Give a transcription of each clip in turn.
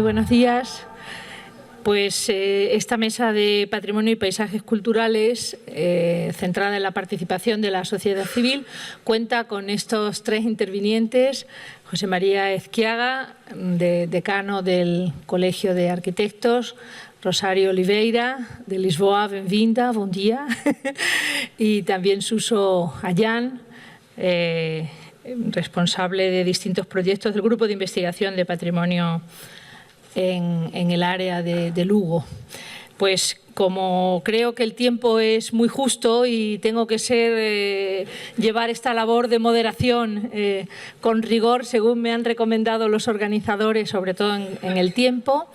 buenos días. Pues esta mesa de Patrimonio y Paisajes Culturales, centrada en la participación de la sociedad civil, cuenta con estos tres intervinientes: José María Ezquiaga, decano del Colegio de Arquitectos; Rosario Oliveira, de Lisboa, benvinda, buen día, y también Suso Ayán, responsable de distintos proyectos del Grupo de Investigación de Patrimonio en el área de Lugo. Pues como creo que el tiempo es muy justo y tengo que llevar esta labor de moderación con rigor, según me han recomendado los organizadores, sobre todo en el tiempo,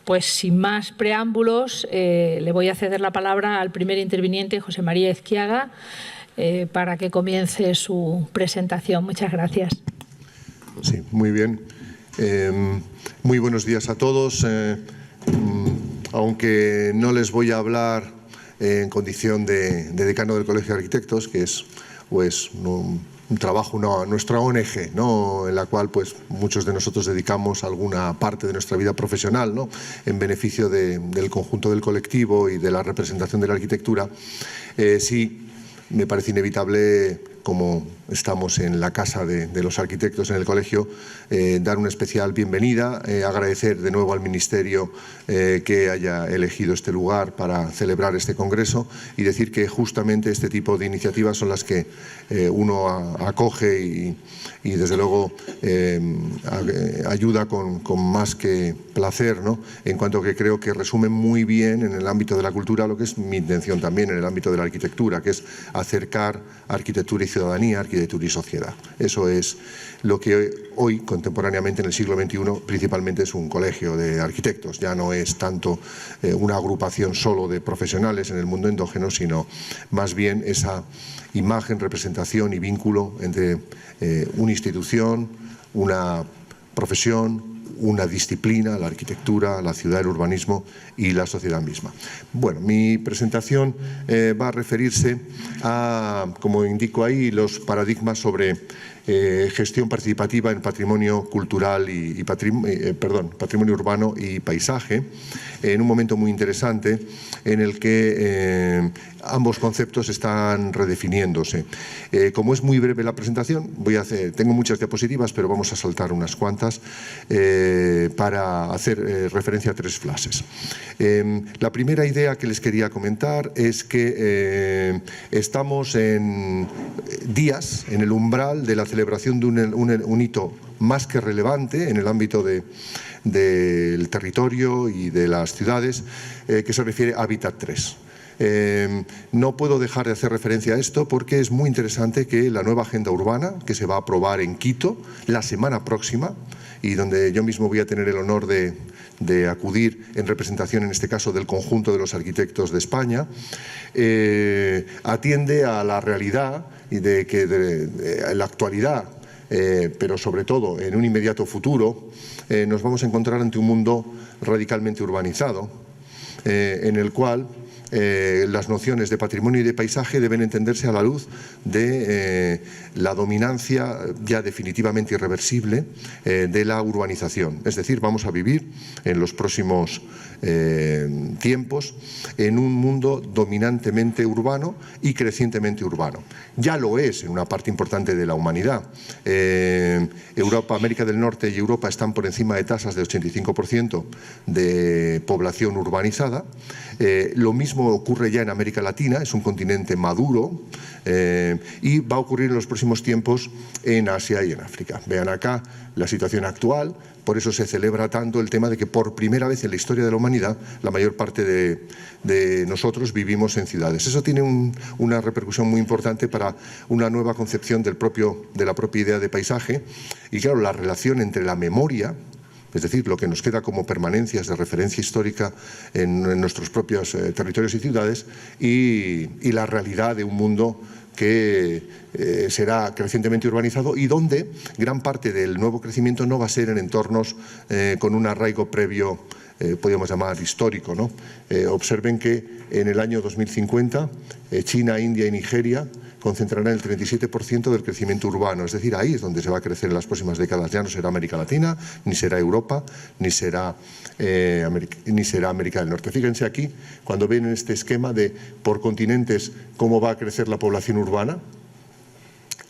pues sin más preámbulos le voy a ceder la palabra al primer interviniente, José María Ezquiaga, para que comience su presentación. Muchas gracias. Sí, muy bien. Muy buenos días a todos. Aunque no les voy a hablar en condición de decano del Colegio de Arquitectos, que es pues un trabajo, nuestra ONG, ¿no?, en la cual pues muchos de nosotros dedicamos alguna parte de nuestra vida profesional, ¿no?, en beneficio del conjunto del colectivo y de la representación de la arquitectura. Sí, me parece inevitable, como estamos en la casa de los arquitectos en el colegio, dar una especial bienvenida, agradecer de nuevo al Ministerio que haya elegido este lugar para celebrar este congreso y decir que justamente este tipo de iniciativas son las que uno acoge y desde luego ayuda con más que placer, ¿no?, en cuanto que creo que resumen muy bien en el ámbito de la cultura lo que es mi intención también en el ámbito de la arquitectura, que es acercar arquitectura y ciudadanía, arquitectura y sociedad. Eso es lo que hoy, contemporáneamente, en el siglo XXI, principalmente es un colegio de arquitectos. Ya no es tanto una agrupación solo de profesionales en el mundo endógeno, sino más bien esa imagen, representación y vínculo entre una institución, una profesión, una disciplina, la arquitectura, la ciudad, el urbanismo y la sociedad misma. Bueno, mi presentación va a referirse a, como indico ahí, los paradigmas sobre gestión participativa en patrimonio cultural patrimonio urbano y paisaje, en un momento muy interesante en el que ambos conceptos están redefiniéndose. Como es muy breve la presentación, tengo muchas diapositivas, pero vamos a saltar unas cuantas para hacer referencia a tres frases. La primera idea que les quería comentar es que estamos en días, en el umbral de la celebración de un hito más que relevante en el ámbito del territorio y de las ciudades, que se refiere a Hábitat 3. No puedo dejar de hacer referencia a esto porque es muy interesante que la nueva agenda urbana, que se va a aprobar en Quito la semana próxima y donde yo mismo voy a tener el honor de acudir en representación, en este caso, del conjunto de los arquitectos de España, atiende a la realidad y de la actualidad, pero sobre todo en un inmediato futuro, nos vamos a encontrar ante un mundo radicalmente urbanizado, en el cual las nociones de patrimonio y de paisaje deben entenderse a la luz de la dominancia ya definitivamente irreversible de la urbanización. Es decir, vamos a vivir en los próximos tiempos en un mundo dominantemente urbano y crecientemente urbano. Ya lo es en una parte importante de la humanidad. Europa, América del Norte y Europa están por encima de tasas de 85% de población urbanizada. Lo mismo ocurre ya en América Latina, es un continente maduro, y va a ocurrir en los próximos tiempos en Asia y en África. Vean acá la situación actual. Por eso se celebra tanto el tema de que por primera vez en la historia de la humanidad la mayor parte de nosotros vivimos en ciudades. Eso tiene una repercusión muy importante para una nueva concepción de la propia idea de paisaje y, claro, la relación entre la memoria, es decir, lo que nos queda como permanencias de referencia histórica en nuestros propios territorios y ciudades, y la realidad de un mundo que será crecientemente urbanizado y donde gran parte del nuevo crecimiento no va a ser en entornos con un arraigo previo, podríamos llamar histórico, ¿no? Observen que en el año 2050 China, India y Nigeria concentrará el 37% del crecimiento urbano. Es decir, ahí es donde se va a crecer en las próximas décadas. Ya no será América Latina, ni será Europa, ni será América del Norte. Fíjense aquí, cuando ven este esquema de por continentes cómo va a crecer la población urbana.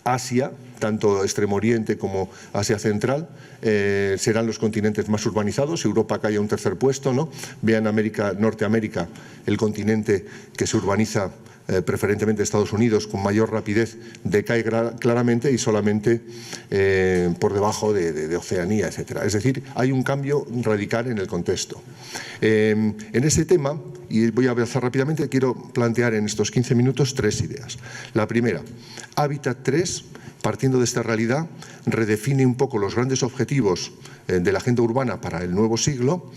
Asia, tanto Extremo Oriente como Asia Central, serán los continentes más urbanizados. Europa cae a un tercer puesto, ¿no? Vean Norteamérica, el continente que se urbaniza preferentemente Estados Unidos con mayor rapidez, decae claramente y solamente por debajo de Oceanía, etc. Es decir, hay un cambio radical en el contexto. En ese tema, y voy a avanzar rápidamente, quiero plantear en estos 15 minutos 3 ideas. La primera, Hábitat 3, partiendo de esta realidad, redefine un poco los grandes objetivos de la agenda urbana para el nuevo siglo,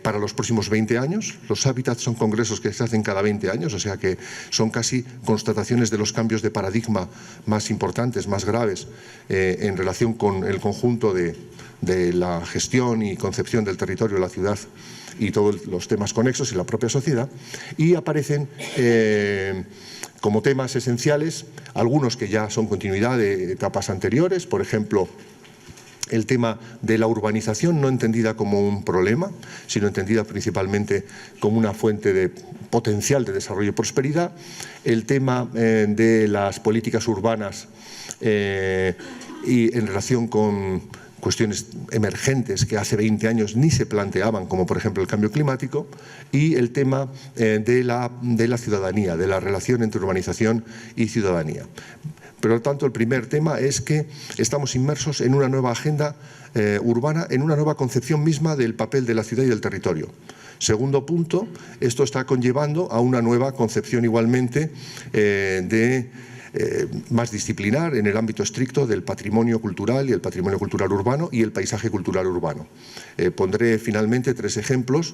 para los próximos 20 años. Los hábitats son congresos que se hacen cada 20 años, o sea que son casi constataciones de los cambios de paradigma más importantes, más graves, en relación con el conjunto de la gestión y concepción del territorio de la ciudad y todos los temas conexos y la propia sociedad, y aparecen como temas esenciales algunos que ya son continuidad de etapas anteriores, por ejemplo, el tema de la urbanización, no entendida como un problema, sino entendida principalmente como una fuente de potencial de desarrollo y prosperidad. El tema de las políticas urbanas y en relación con cuestiones emergentes que hace 20 años ni se planteaban, como por ejemplo el cambio climático, y el tema de la ciudadanía, de la relación entre urbanización y ciudadanía. Por lo tanto, el primer tema es que estamos inmersos en una nueva agenda urbana, en una nueva concepción misma del papel de la ciudad y del territorio. Segundo punto, esto está conllevando a una nueva concepción igualmente más disciplinar en el ámbito estricto del patrimonio cultural y el patrimonio cultural urbano y el paisaje cultural urbano. Pondré finalmente 3 ejemplos.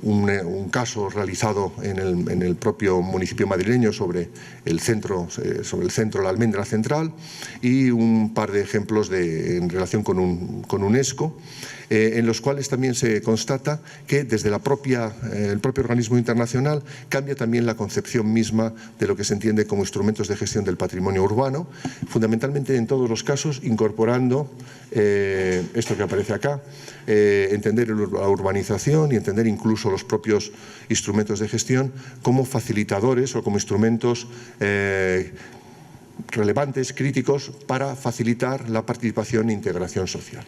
Un caso realizado en el propio municipio madrileño sobre el centro, la Almendra Central, y un par de ejemplos en relación con UNESCO, en los cuales también se constata que desde el propio organismo internacional cambia también la concepción misma de lo que se entiende como instrumentos de gestión del patrimonio urbano, fundamentalmente en todos los casos incorporando esto que aparece acá, entender la urbanización y entender incluso los propios instrumentos de gestión como facilitadores o como instrumentos relevantes, críticos, para facilitar la participación e integración social.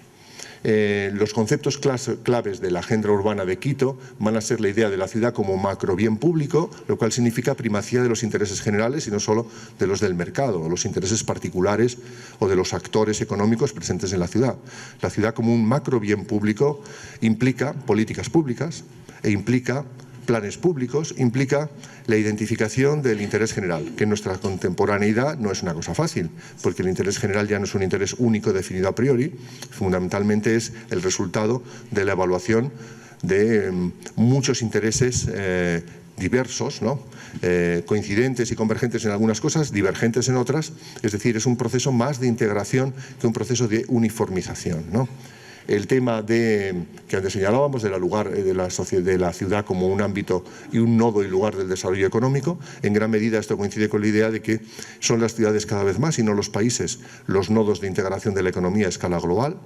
Los conceptos claves de la agenda urbana de Quito van a ser la idea de la ciudad como macro bien público, lo cual significa primacía de los intereses generales y no solo de los del mercado, o los intereses particulares o de los actores económicos presentes en la ciudad. La ciudad como un macro bien público implica políticas públicas e implica planes públicos, implica la identificación del interés general, que en nuestra contemporaneidad no es una cosa fácil, porque el interés general ya no es un interés único definido a priori, fundamentalmente es el resultado de la evaluación de muchos intereses diversos, ¿no? Coincidentes y convergentes en algunas cosas, divergentes en otras, es decir, es un proceso más de integración que un proceso de uniformización, ¿no? El tema que antes señalábamos de la ciudad como un ámbito y un nodo y lugar del desarrollo económico, en gran medida esto coincide con la idea de que son las ciudades cada vez más y no los países los nodos de integración de la economía a escala global.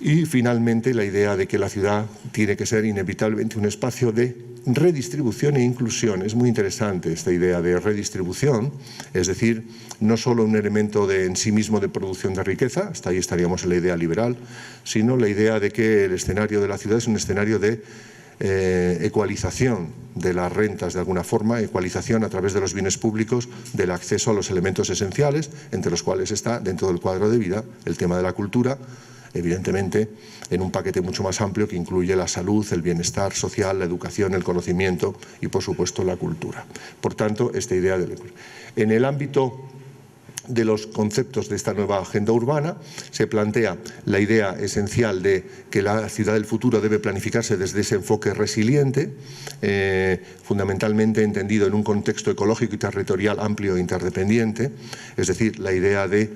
Y finalmente la idea de que la ciudad tiene que ser inevitablemente un espacio de redistribución e inclusión. Es muy interesante esta idea de redistribución, es decir, no solo un elemento en sí mismo de producción de riqueza, hasta ahí estaríamos en la idea liberal, sino la idea de que el escenario de la ciudad es un escenario de ecualización de las rentas de alguna forma, ecualización a través de los bienes públicos del acceso a los elementos esenciales, entre los cuales está, dentro del cuadro de vida, el tema de la cultura, evidentemente en un paquete mucho más amplio que incluye la salud, el bienestar social, la educación, el conocimiento y por supuesto la cultura. Por tanto, esta idea en el ámbito de los conceptos de esta nueva agenda urbana. Se plantea la idea esencial de que la ciudad del futuro debe planificarse desde ese enfoque resiliente, fundamentalmente entendido en un contexto ecológico y territorial amplio e interdependiente, es decir, la idea de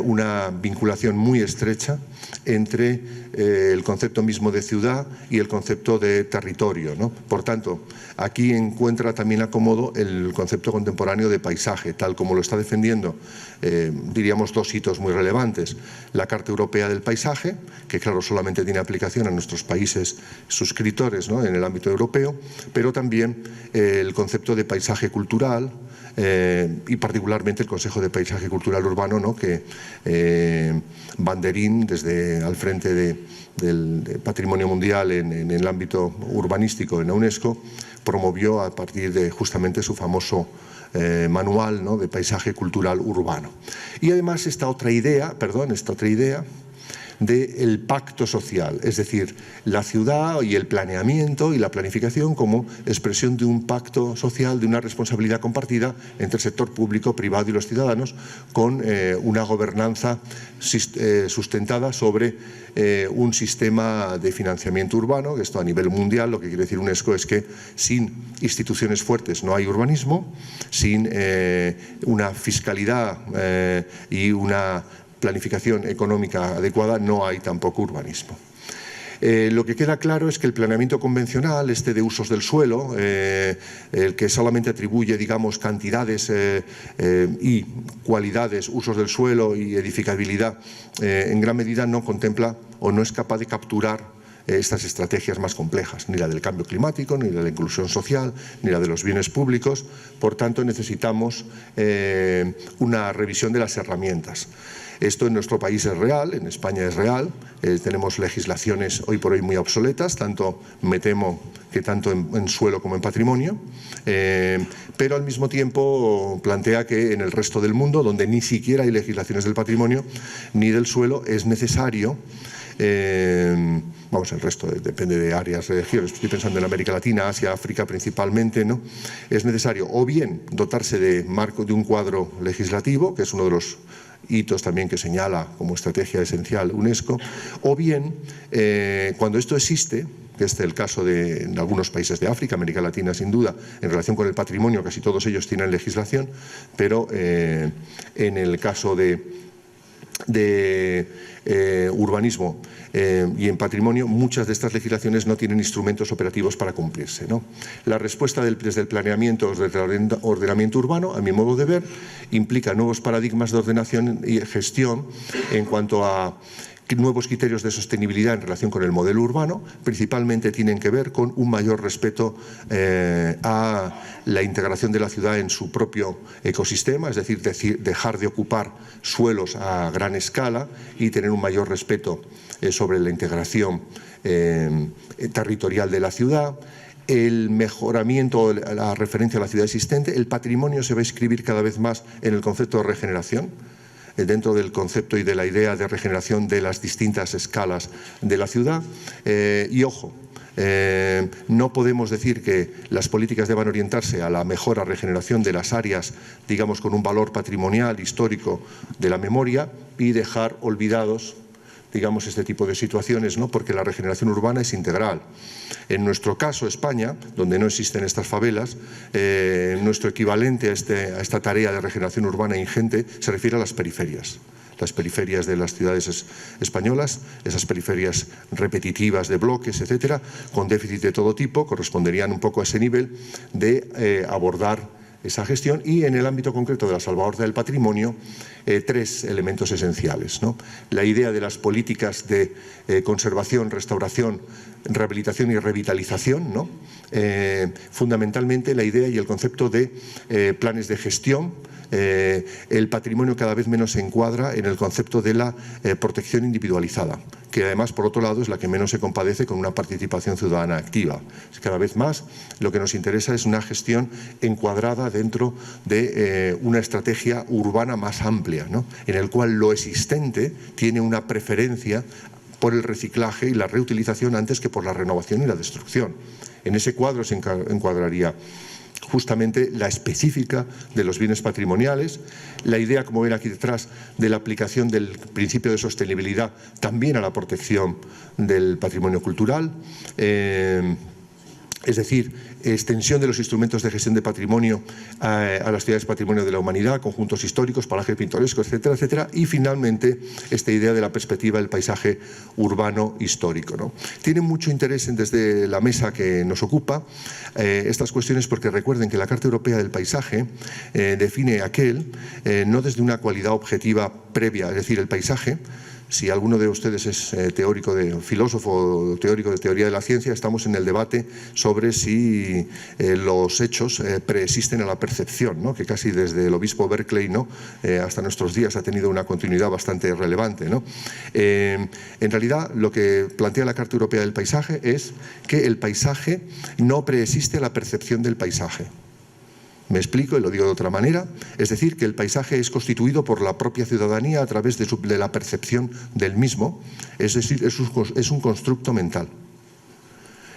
una vinculación muy estrecha entre el concepto mismo de ciudad y el concepto de territorio, ¿no? Por tanto, aquí encuentra también acomodo el concepto contemporáneo de paisaje, tal como lo está defendiendo, diríamos, dos hitos muy relevantes. La Carta Europea del Paisaje, que claro, solamente tiene aplicación a nuestros países suscriptores, ¿no?, en el ámbito europeo, pero también el concepto de paisaje cultural, y particularmente el Consejo de Paisaje Cultural Urbano, ¿no?, que Banderín, desde al frente del Patrimonio Mundial en el ámbito urbanístico en la UNESCO, promovió a partir de justamente su famoso manual, ¿no?, de paisaje cultural urbano. Y además esta otra idea del pacto social, es decir, la ciudad y el planeamiento y la planificación como expresión de un pacto social, de una responsabilidad compartida entre el sector público, privado y los ciudadanos, con una gobernanza sustentada sobre un sistema de financiamiento urbano. Esto a nivel mundial, lo que quiere decir UNESCO es que sin instituciones fuertes no hay urbanismo, sin una fiscalidad y una planificación económica adecuada no hay tampoco urbanismo. Lo que queda claro es que el planeamiento convencional, de usos del suelo, el que solamente atribuye, digamos, cantidades y cualidades, usos del suelo y edificabilidad, en gran medida no contempla o no es capaz de capturar estas estrategias más complejas, ni la del cambio climático, ni la de la inclusión social, ni la de los bienes públicos. Por tanto, necesitamos una revisión de las herramientas. Esto en nuestro país es real, en España es real, tenemos legislaciones hoy por hoy muy obsoletas, me temo que tanto en suelo como en patrimonio, pero al mismo tiempo plantea que en el resto del mundo, donde ni siquiera hay legislaciones del patrimonio ni del suelo, es necesario, el resto depende de áreas, de regiones, estoy pensando en América Latina, Asia, África principalmente, ¿no?, es necesario o bien dotarse de un cuadro legislativo, que es uno de los hitos también que señala como estrategia esencial UNESCO, o bien, cuando esto existe, que es el caso en algunos países de África, América Latina sin duda, en relación con el patrimonio, casi todos ellos tienen legislación, pero en el caso de urbanismo y en patrimonio, muchas de estas legislaciones no tienen instrumentos operativos para cumplirse, ¿no? La respuesta desde el planeamiento, desde el ordenamiento urbano, a mi modo de ver, implica nuevos paradigmas de ordenación y gestión en cuanto a nuevos criterios de sostenibilidad en relación con el modelo urbano. Principalmente tienen que ver con un mayor respeto a la integración de la ciudad en su propio ecosistema, es decir, dejar de ocupar suelos a gran escala y tener un mayor respeto sobre la integración territorial de la ciudad. El mejoramiento, la referencia a la ciudad existente. El patrimonio se va a inscribir cada vez más en el concepto de regeneración, dentro del concepto y de la idea de regeneración de las distintas escalas de la ciudad. Y ojo, no podemos decir que las políticas deban orientarse a la mejora, regeneración de las áreas, digamos, con un valor patrimonial, histórico de la memoria, y dejar olvidados, digamos, este tipo de situaciones, ¿no?, porque la regeneración urbana es integral. En nuestro caso, España, donde no existen estas favelas, nuestro equivalente a esta tarea de regeneración urbana ingente se refiere a las periferias de las ciudades españolas, esas periferias repetitivas de bloques, etcétera, con déficit de todo tipo, corresponderían un poco a ese nivel de abordar esa gestión. Y en el ámbito concreto de la salvaguarda del patrimonio, tres elementos esenciales, ¿no? La idea de las políticas de conservación, restauración, rehabilitación y revitalización, ¿no? Fundamentalmente la idea y el concepto de planes de gestión. El patrimonio cada vez menos se encuadra en el concepto de la protección individualizada, que además, por otro lado, es la que menos se compadece con una participación ciudadana activa. Cada vez más lo que nos interesa es una gestión encuadrada dentro de una estrategia urbana más amplia, ¿no?, en el cual lo existente tiene una preferencia por el reciclaje y la reutilización antes que por la renovación y la destrucción. En ese cuadro se encuadraría justamente la específica de los bienes patrimoniales, la idea, como ven aquí detrás, de la aplicación del principio de sostenibilidad también a la protección del patrimonio cultural, es decir, extensión de los instrumentos de gestión de patrimonio a las ciudades patrimonio de la humanidad, conjuntos históricos, parajes pintorescos, etcétera, etcétera. Y finalmente, esta idea de la perspectiva del paisaje urbano histórico, ¿no? Tienen mucho interés desde la mesa que nos ocupa estas cuestiones, porque recuerden que la Carta Europea del Paisaje define aquel no desde una cualidad objetiva previa, es decir, el paisaje. Si alguno de ustedes es filósofo o teórico de teoría de la ciencia, estamos en el debate sobre si los hechos preexisten a la percepción, ¿no? Que casi desde el obispo Berkeley, ¿no? Hasta nuestros días ha tenido una continuidad bastante relevante, ¿no? En realidad, lo que plantea la Carta Europea del Paisaje es que el paisaje no preexiste a la percepción del paisaje. Me explico y lo digo de otra manera, es decir, que el paisaje es constituido por la propia ciudadanía a través de la percepción del mismo, es decir, es un constructo mental.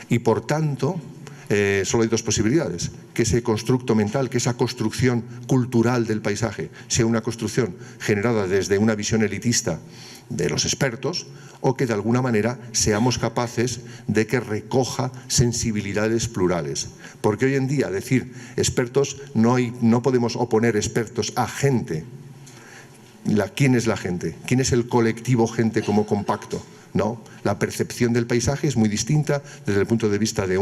Y por tanto, solo hay dos posibilidades: que ese constructo mental, que esa construcción cultural del paisaje sea una construcción generada desde una visión elitista de los expertos, o que de alguna manera seamos capaces de que recoja sensibilidades plurales. Porque hoy en día decir expertos, no podemos oponer expertos a gente. ¿Quién es la gente? ¿Quién es el colectivo gente como compacto? No, la percepción del paisaje es muy distinta desde el punto de vista de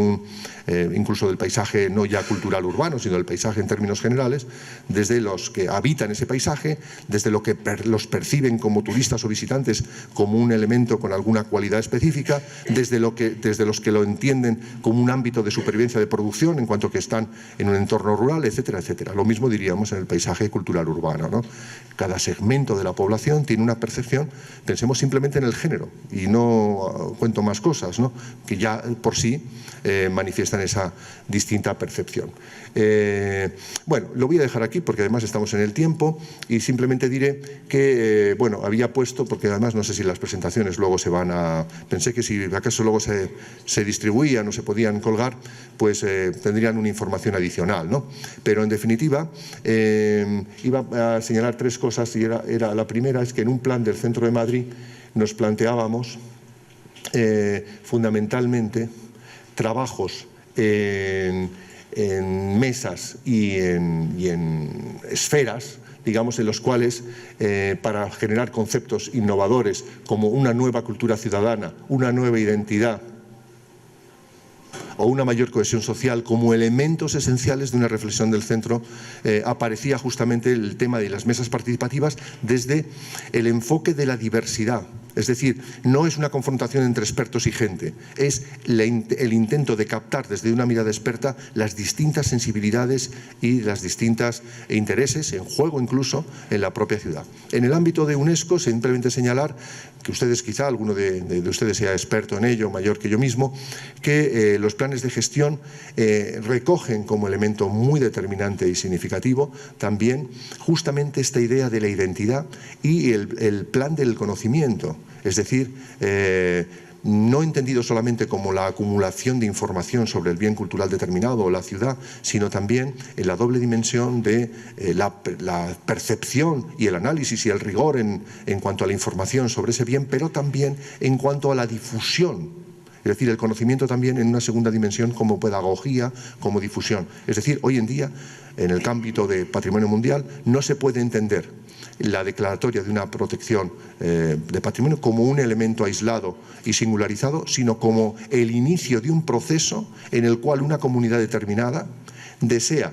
incluso del paisaje no ya cultural urbano, sino del paisaje en términos generales, desde los que habitan ese paisaje, desde lo que los perciben como turistas o visitantes como un elemento con alguna cualidad específica, desde los que lo entienden como un ámbito de supervivencia de producción en cuanto que están en un entorno rural, etcétera, etcétera. Lo mismo diríamos en el paisaje cultural urbano, ¿no? Cada segmento de la población tiene una percepción, pensemos simplemente en el género, y no cuento más cosas, ¿no? Que ya por sí manifiestan esa distinta percepción. Bueno, lo voy a dejar aquí porque además estamos en el tiempo, y simplemente diré que, bueno, había puesto, porque además no sé si las presentaciones luego se van a... Pensé que si acaso luego se distribuían o se podían colgar, pues tendrían una información adicional, ¿no? Pero en definitiva, iba a señalar tres cosas, y la primera es que en un plan del Centro de Madrid nos planteábamos fundamentalmente trabajos en mesas y en esferas, digamos, en los cuales para generar conceptos innovadores como una nueva cultura ciudadana, una nueva identidad o una mayor cohesión social como elementos esenciales de una reflexión del centro, aparecía justamente el tema de las mesas participativas desde el enfoque de la diversidad. Es decir, no es una confrontación entre expertos y gente, es el intento de captar desde una mirada experta las distintas sensibilidades y las distintas intereses en juego incluso en la propia ciudad. En el ámbito de UNESCO, simplemente señalar que ustedes, quizá alguno de ustedes sea experto en ello, mayor que yo mismo, que los planes de gestión recogen como elemento muy determinante y significativo también justamente esta idea de la identidad y el plan del conocimiento. Es decir, no entendido solamente como la acumulación de información sobre el bien cultural determinado o la ciudad, sino también en la doble dimensión de la percepción y el análisis y el rigor en cuanto a la información sobre ese bien, pero también en cuanto a la difusión. Es decir, el conocimiento también en una segunda dimensión como pedagogía, como difusión. Es decir, hoy en día, en el ámbito de patrimonio mundial, no se puede entender la declaratoria de una protección de patrimonio como un elemento aislado y singularizado, sino como el inicio de un proceso en el cual una comunidad determinada desea,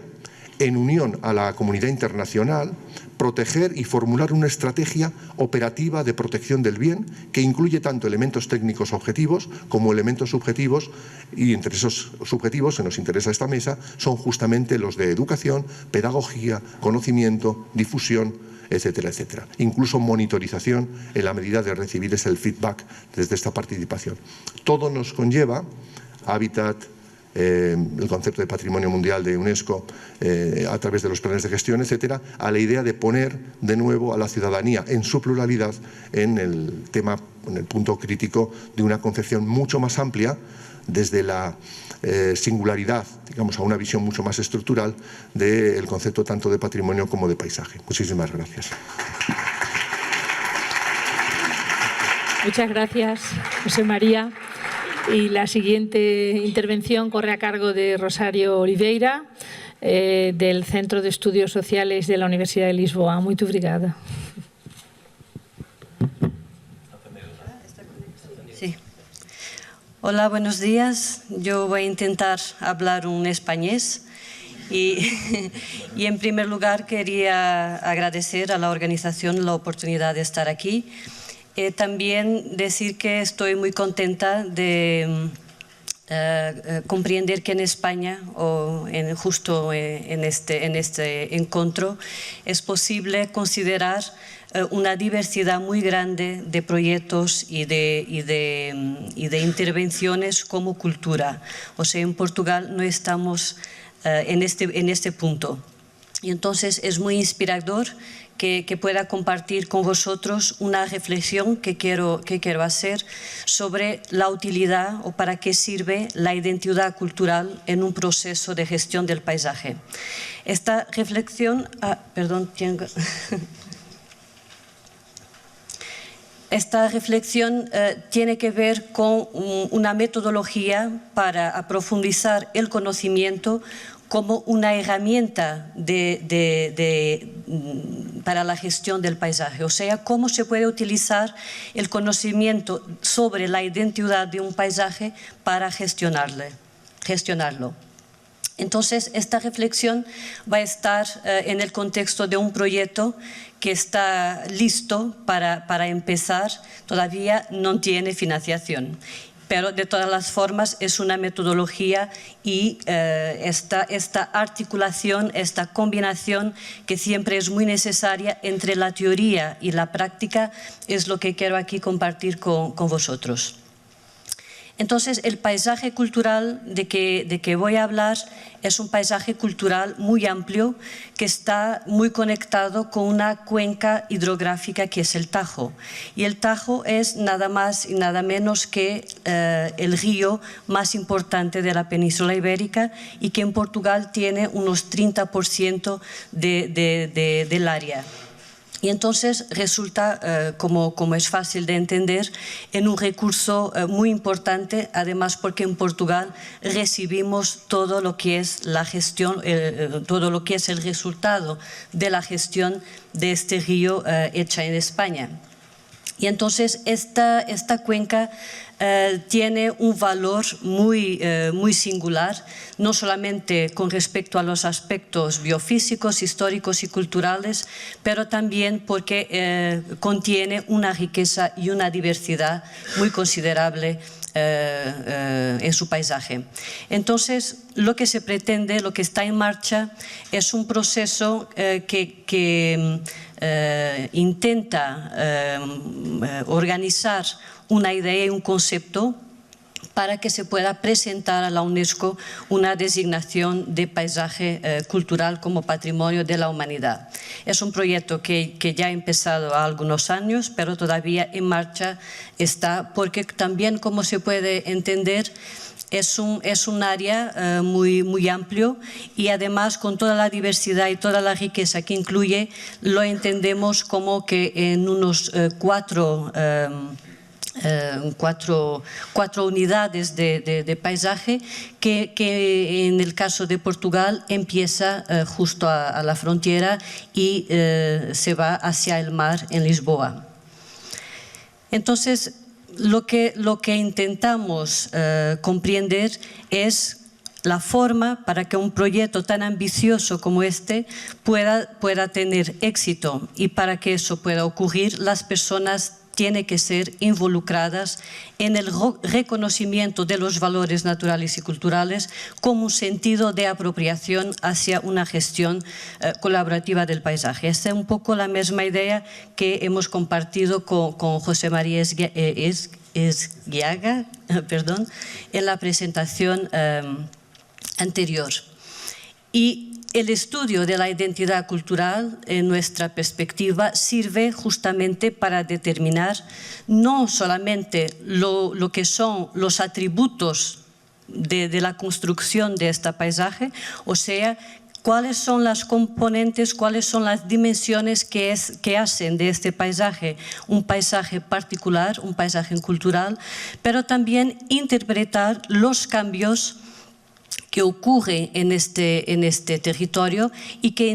en unión a la comunidad internacional, proteger y formular una estrategia operativa de protección del bien que incluye tanto elementos técnicos objetivos como elementos subjetivos, y entre esos subjetivos que nos interesa esta mesa son justamente los de educación, pedagogía, conocimiento, difusión, etcétera, etcétera. Incluso monitorización en la medida de recibir el feedback desde esta participación. Todo nos conlleva hábitat, el concepto de Patrimonio Mundial de UNESCO a través de los planes de gestión, etcétera, a la idea de poner de nuevo a la ciudadanía en su pluralidad en el tema, en el punto crítico de una concepción mucho más amplia desde la singularidad, digamos, a una visión mucho más estructural del concepto tanto de patrimonio como de paisaje. Muchísimas gracias. Muchas gracias, José María. Y la siguiente intervención corre a cargo de Rosario Oliveira, del Centro de Estudios Sociales de la Universidad de Lisboa. Muito obrigada. Sí. Hola, buenos días. Yo voy a intentar hablar un españés. Y en primer lugar quería agradecer a la organización la oportunidad de estar aquí. También decir que estoy muy contenta de comprender que en España, o justo en este encuentro, es posible considerar una diversidad muy grande de proyectos y de intervenciones como cultura. O sea, en Portugal no estamos en este punto. Y entonces es muy inspirador que pueda compartir con vosotros una reflexión que quiero hacer sobre la utilidad o para qué sirve la identidad cultural en un proceso de gestión del paisaje. Esta reflexión... Esta reflexión tiene que ver con una metodología para profundizar el conocimiento como una herramienta para la gestión del paisaje. O sea, cómo se puede utilizar el conocimiento sobre la identidad de un paisaje para gestionarlo. Entonces, esta reflexión va a estar en el contexto de un proyecto que está listo para empezar. Todavía no tiene financiación, pero de todas las formas es una metodología y esta articulación, esta combinación que siempre es muy necesaria entre la teoría y la práctica es lo que quiero aquí compartir con vosotros. Entonces, el paisaje cultural de que voy a hablar es un paisaje cultural muy amplio que está muy conectado con una cuenca hidrográfica que es el Tajo. Y el Tajo es nada más y nada menos que el río más importante de la península ibérica y que en Portugal tiene unos 30% del área. Y entonces resulta, como es fácil de entender, en un recurso muy importante, además porque en Portugal recibimos todo lo que es la gestión, todo lo que es el resultado de la gestión de este río hecha en España. Y entonces esta cuenca tiene un valor muy singular, no solamente con respecto a los aspectos biofísicos, históricos y culturales, pero también porque contiene una riqueza y una diversidad muy considerable en su paisaje. Entonces, lo que se pretende, lo que está en marcha, es un proceso que intenta organizar una idea y un concepto para que se pueda presentar a la UNESCO una designación de paisaje cultural como patrimonio de la humanidad. Es un proyecto que ya ha empezado hace algunos años, pero todavía en marcha está, porque también, como se puede entender, es un área muy amplio y además con toda la diversidad y toda la riqueza que incluye, lo entendemos como que en unos cuatro unidades de paisaje que en el caso de Portugal empieza justo a la frontera y se va hacia el mar en Lisboa. Entonces, lo que intentamos comprender es la forma para que un proyecto tan ambicioso como este pueda tener éxito, y para que eso pueda ocurrir, las personas tienen que ser involucradas en el reconocimiento de los valores naturales y culturales como un sentido de apropiación hacia una gestión colaborativa del paisaje. Esta es un poco la misma idea que hemos compartido con José María Esguiaga, en la presentación anterior. Y el estudio de la identidad cultural, en nuestra perspectiva, sirve justamente para determinar no solamente lo que son los atributos de la construcción de este paisaje, o sea, cuáles son las componentes, cuáles son las dimensiones que hacen de este paisaje un paisaje particular, un paisaje cultural, pero también interpretar los cambios que ocurren en este territorio y que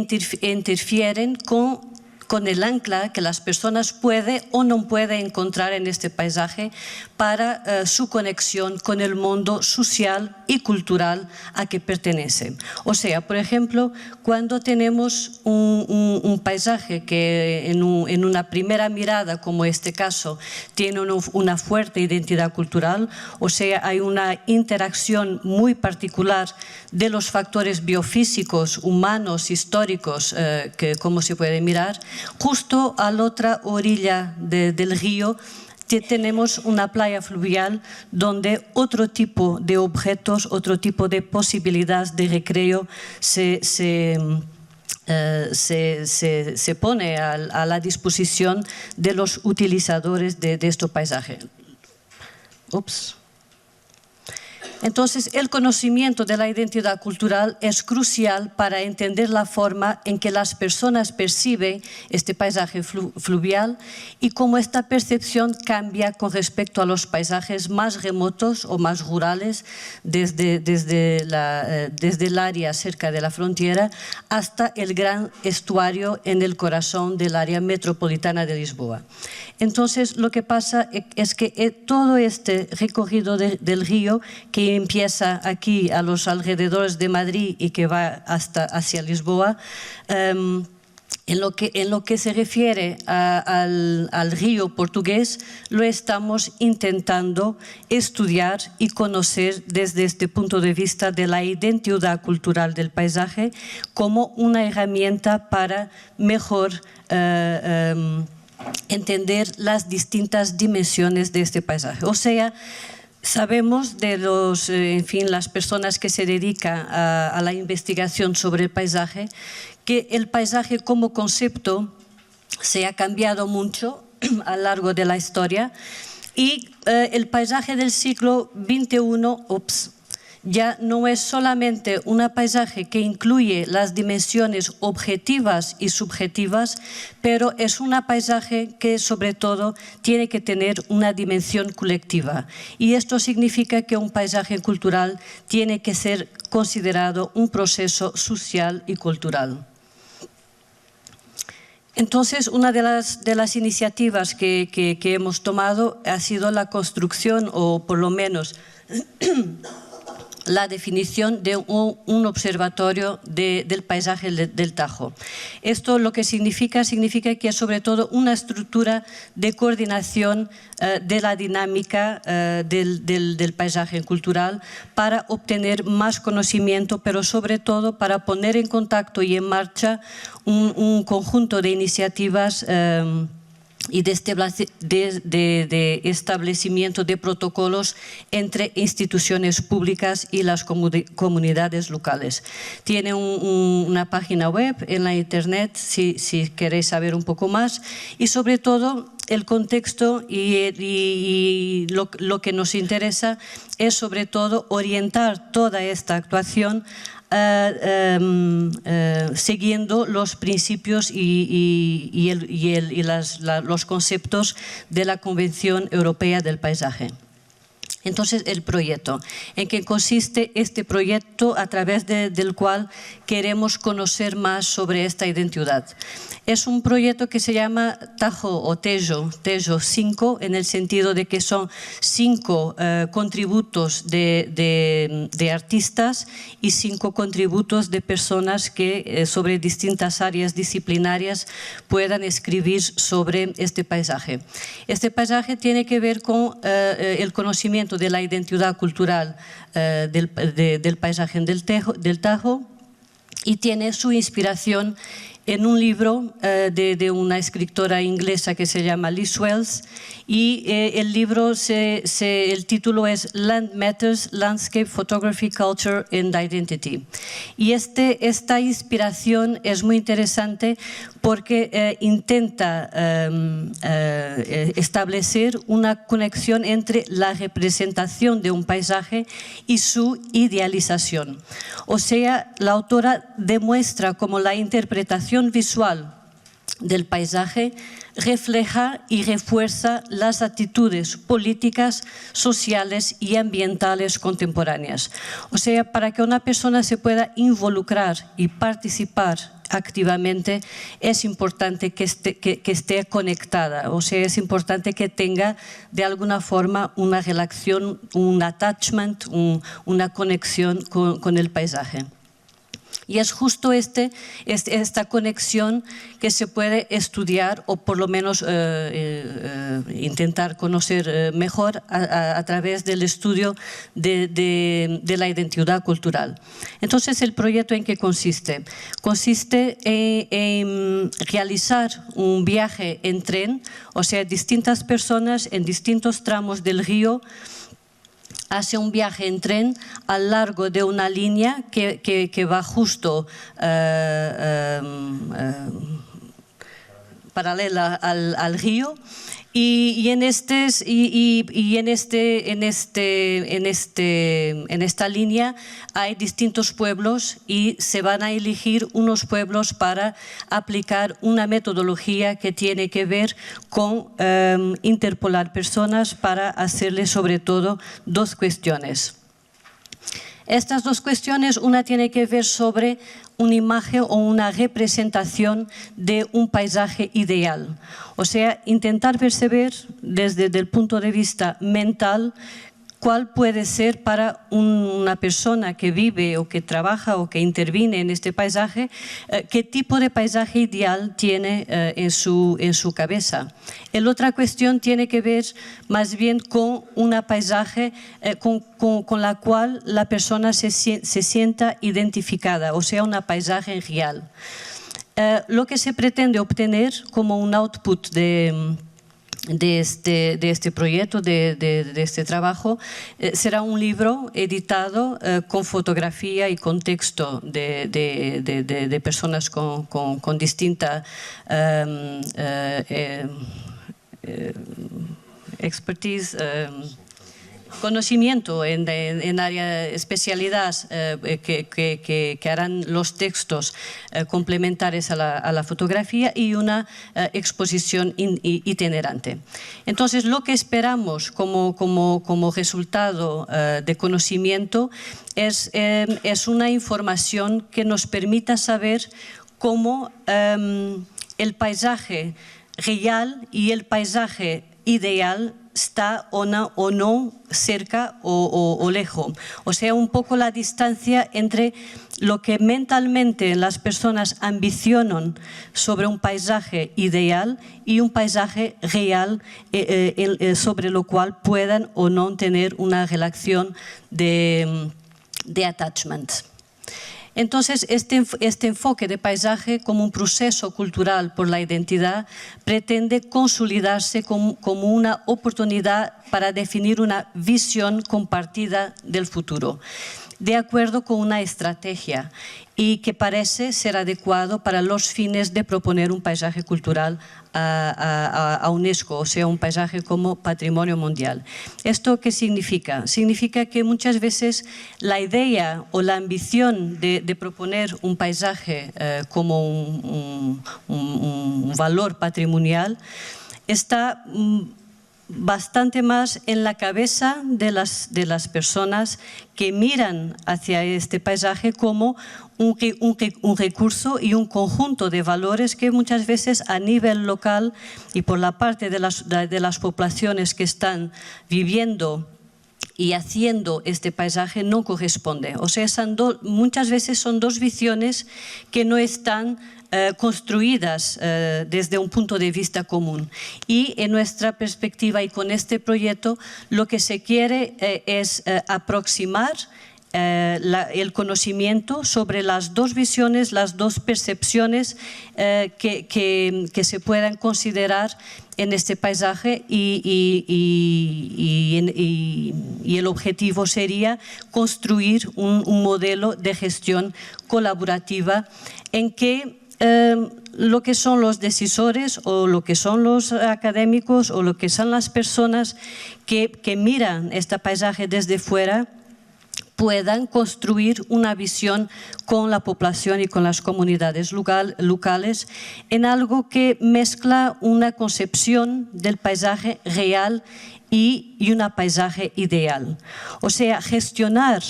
interfieren con el ancla que las personas pueden o no pueden encontrar en este paisaje para su conexión con el mundo social y cultural a que pertenecen. O sea, por ejemplo, cuando tenemos un paisaje que en una primera mirada, como este caso, tiene una fuerte identidad cultural, o sea, hay una interacción muy particular de los factores biofísicos, humanos, históricos, que como se puede mirar, justo a la otra orilla del río tenemos una playa fluvial donde otro tipo de objetos, otro tipo de posibilidades de recreo se pone a la disposición de los utilizadores de este paisaje. Ups. Entonces, el conocimiento de la identidad cultural es crucial para entender la forma en que las personas perciben este paisaje fluvial y cómo esta percepción cambia con respecto a los paisajes más remotos o más rurales, desde el área cerca de la frontera hasta el gran estuario en el corazón del área metropolitana de Lisboa. Entonces, lo que pasa es que todo este recorrido del río, que empieza aquí a los alrededores de Madrid y que va hacia Lisboa, en lo que se refiere al río portugués, lo estamos intentando estudiar y conocer desde este punto de vista de la identidad cultural del paisaje como una herramienta para mejor entender las distintas dimensiones de este paisaje. O sea, sabemos de las personas que se dedican a la investigación sobre el paisaje, que el paisaje como concepto se ha cambiado mucho a lo largo de la historia y el paisaje del siglo XXI, ya no es solamente un paisaje que incluye las dimensiones objetivas y subjetivas, pero es un paisaje que sobre todo tiene que tener una dimensión colectiva. Y esto significa que un paisaje cultural tiene que ser considerado un proceso social y cultural. Entonces, una de las iniciativas que hemos tomado ha sido la construcción, o por lo menos la definición de un observatorio del paisaje del Tajo. Esto lo que significa que es sobre todo una estructura de coordinación de la dinámica del paisaje cultural para obtener más conocimiento, pero sobre todo para poner en contacto y en marcha un conjunto de iniciativas y de establecimiento de protocolos entre instituciones públicas y las comunidades locales. Tiene una página web en la internet si queréis saber un poco más, y sobre todo el contexto y lo que nos interesa es sobre todo orientar toda esta actuación siguiendo los principios y los conceptos de la Convención Europea del Paisaje. Entonces, el proyecto. ¿En qué consiste este proyecto a través del cual queremos conocer más sobre esta identidad? Es un proyecto que se llama Tajo o Tejo 5, en el sentido de que son 5 contributos de artistas y 5 contributos de personas que sobre distintas áreas disciplinarias puedan escribir sobre este paisaje. Este paisaje tiene que ver con el conocimiento de la identidad cultural del paisaje del Tajo, y tiene su inspiración en un libro de una escritora inglesa que se llama Liz Wells, y el libro, el título es Land Matters, Landscape Photography, Culture and Identity. Y esta inspiración es muy interesante porque intenta establecer una conexión entre la representación de un paisaje y su idealización. O sea, la autora demuestra cómo la interpretación visual del paisaje refleja y refuerza las actitudes políticas, sociales y ambientales contemporáneas. O sea, para que una persona se pueda involucrar y participar activamente, es importante que esté conectada, o sea, es importante que tenga de alguna forma una relación, un attachment, una conexión con el paisaje. Y es justo esta conexión que se puede estudiar o por lo menos intentar conocer mejor a través del estudio de la identidad cultural. Entonces, ¿el proyecto en qué consiste? Consiste en realizar un viaje en tren, o sea, distintas personas en distintos tramos del río hace un viaje en tren a lo largo de una línea que va justo paralela al río, y en esta línea hay distintos pueblos y se van a elegir unos pueblos para aplicar una metodología que tiene que ver con interpelar personas para hacerles sobre todo dos cuestiones. Estas dos cuestiones, una tiene que ver sobre una imagen o una representación de un paisaje ideal. O sea, intentar percibir desde el punto de vista mental cuál puede ser para una persona que vive o que trabaja o que interviene en este paisaje, qué tipo de paisaje ideal tiene en su cabeza. La otra cuestión tiene que ver más bien con un paisaje con la cual la persona se sienta identificada, o sea, un paisaje real. Lo que se pretende obtener como un output de este proyecto, de este trabajo, será un libro editado con fotografía y con texto de personas con distinta expertise, conocimiento en área especialidad, que harán los textos complementarios a la fotografía, y una exposición itinerante. Entonces, lo que esperamos como resultado de conocimiento es una información que nos permita saber cómo el paisaje real y el paisaje ideal está o no cerca o lejos. O sea, un poco la distancia entre lo que mentalmente las personas ambicionan sobre un paisaje ideal y un paisaje real sobre lo cual puedan o no tener una relación de attachment. Entonces, este enfoque de paisaje como un proceso cultural por la identidad pretende consolidarse como una oportunidad para definir una visión compartida del futuro, de acuerdo con una estrategia y que parece ser adecuado para los fines de proponer un paisaje cultural a UNESCO, o sea, un paisaje como patrimonio mundial. ¿Esto qué significa? Significa que muchas veces la idea o la ambición de proponer un paisaje como un valor patrimonial está bastante más en la cabeza de las personas que miran hacia este paisaje como un recurso y un conjunto de valores que muchas veces a nivel local y por la parte de las poblaciones que están viviendo y haciendo este paisaje no corresponde. O sea, muchas veces son dos visiones que no están construidas desde un punto de vista común. Y en nuestra perspectiva y con este proyecto lo que se quiere es aproximar el conocimiento sobre las dos visiones, las dos percepciones que se puedan considerar en este paisaje y el objetivo sería construir un modelo de gestión colaborativa en que lo que son los decisores o lo que son los académicos o lo que son las personas que miran este paisaje desde fuera puedan construir una visión con la población y con las comunidades locales en algo que mezcla una concepción del paisaje real y un paisaje ideal. O sea, gestionar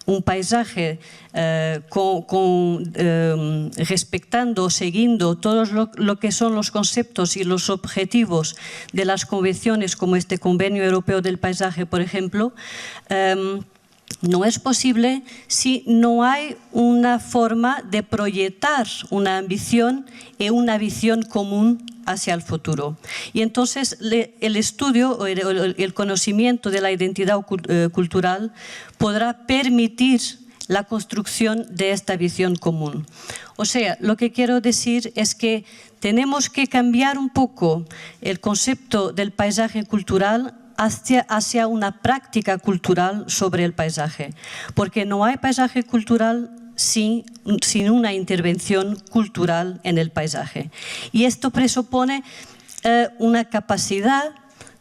un paisaje respetando, siguiendo todos lo que son los conceptos y los objetivos de las convenciones como este Convenio Europeo del Paisaje, por ejemplo, no es posible si no hay una forma de proyectar una ambición y una visión común hacia el futuro. Y entonces el estudio o el conocimiento de la identidad cultural podrá permitir la construcción de esta visión común. O sea, lo que quiero decir es que tenemos que cambiar un poco el concepto del paisaje cultural hacia una práctica cultural sobre el paisaje, porque no hay paisaje cultural sin una intervención cultural en el paisaje. Y esto presupone una capacidad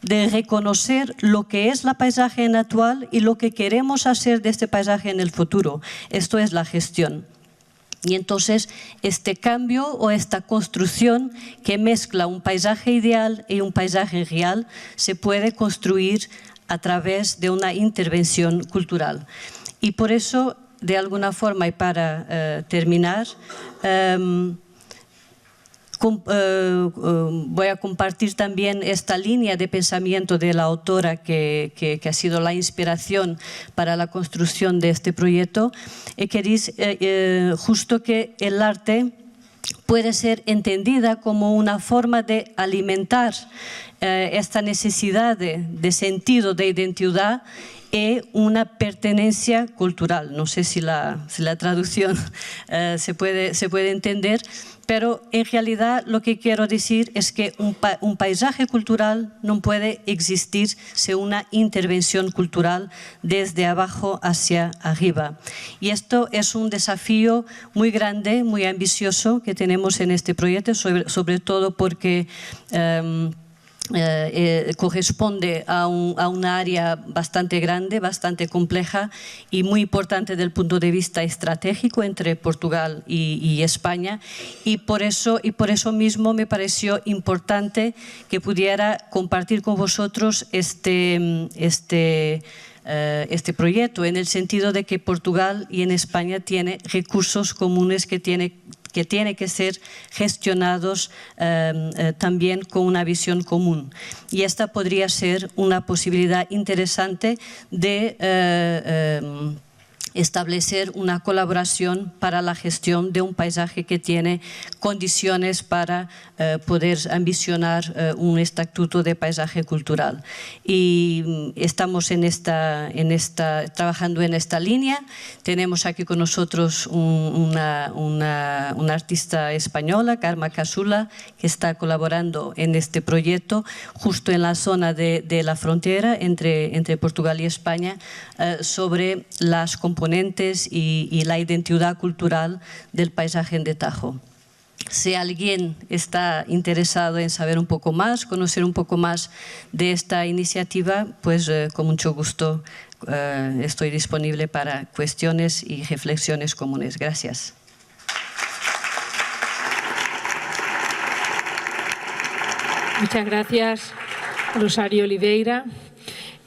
de reconocer lo que es la paisaje actual y lo que queremos hacer de este paisaje en el futuro. Esto es la gestión. Y entonces este cambio o esta construcción que mezcla un paisaje ideal y un paisaje real se puede construir a través de una intervención cultural. Y por eso, de alguna forma, y para terminar, voy a compartir también esta línea de pensamiento de la autora que ha sido la inspiración para la construcción de este proyecto, que dice justo que el arte puede ser entendida como una forma de alimentar esta necesidad de sentido, de identidad y una pertenencia cultural. No sé si la traducción se puede entender, pero en realidad lo que quiero decir es que un paisaje cultural no puede existir sin una intervención cultural desde abajo hacia arriba. Y esto es un desafío muy grande, muy ambicioso que tenemos en este proyecto, sobre todo porque corresponde a una área bastante grande, bastante compleja y muy importante desde el punto de vista estratégico entre Portugal y España, y por eso mismo me pareció importante que pudiera compartir con vosotros este proyecto, en el sentido de que Portugal y en España tiene recursos comunes que tiene que ser gestionados también con una visión común. Y esta podría ser una posibilidad interesante de establecer una colaboración para la gestión de un paisaje que tiene condiciones para poder ambicionar un estatuto de paisaje cultural. Y estamos trabajando en esta línea. Tenemos aquí con nosotros una artista española, Carme Casula, que está colaborando en este proyecto justo en la zona de la frontera entre Portugal y España, sobre las componentes y la identidad cultural del paisaje de Tajo. Si alguien está interesado en saber un poco más, conocer un poco más de esta iniciativa, pues con mucho gusto estoy disponible para cuestiones y reflexiones comunes. Gracias. Muchas gracias, Rosario Oliveira.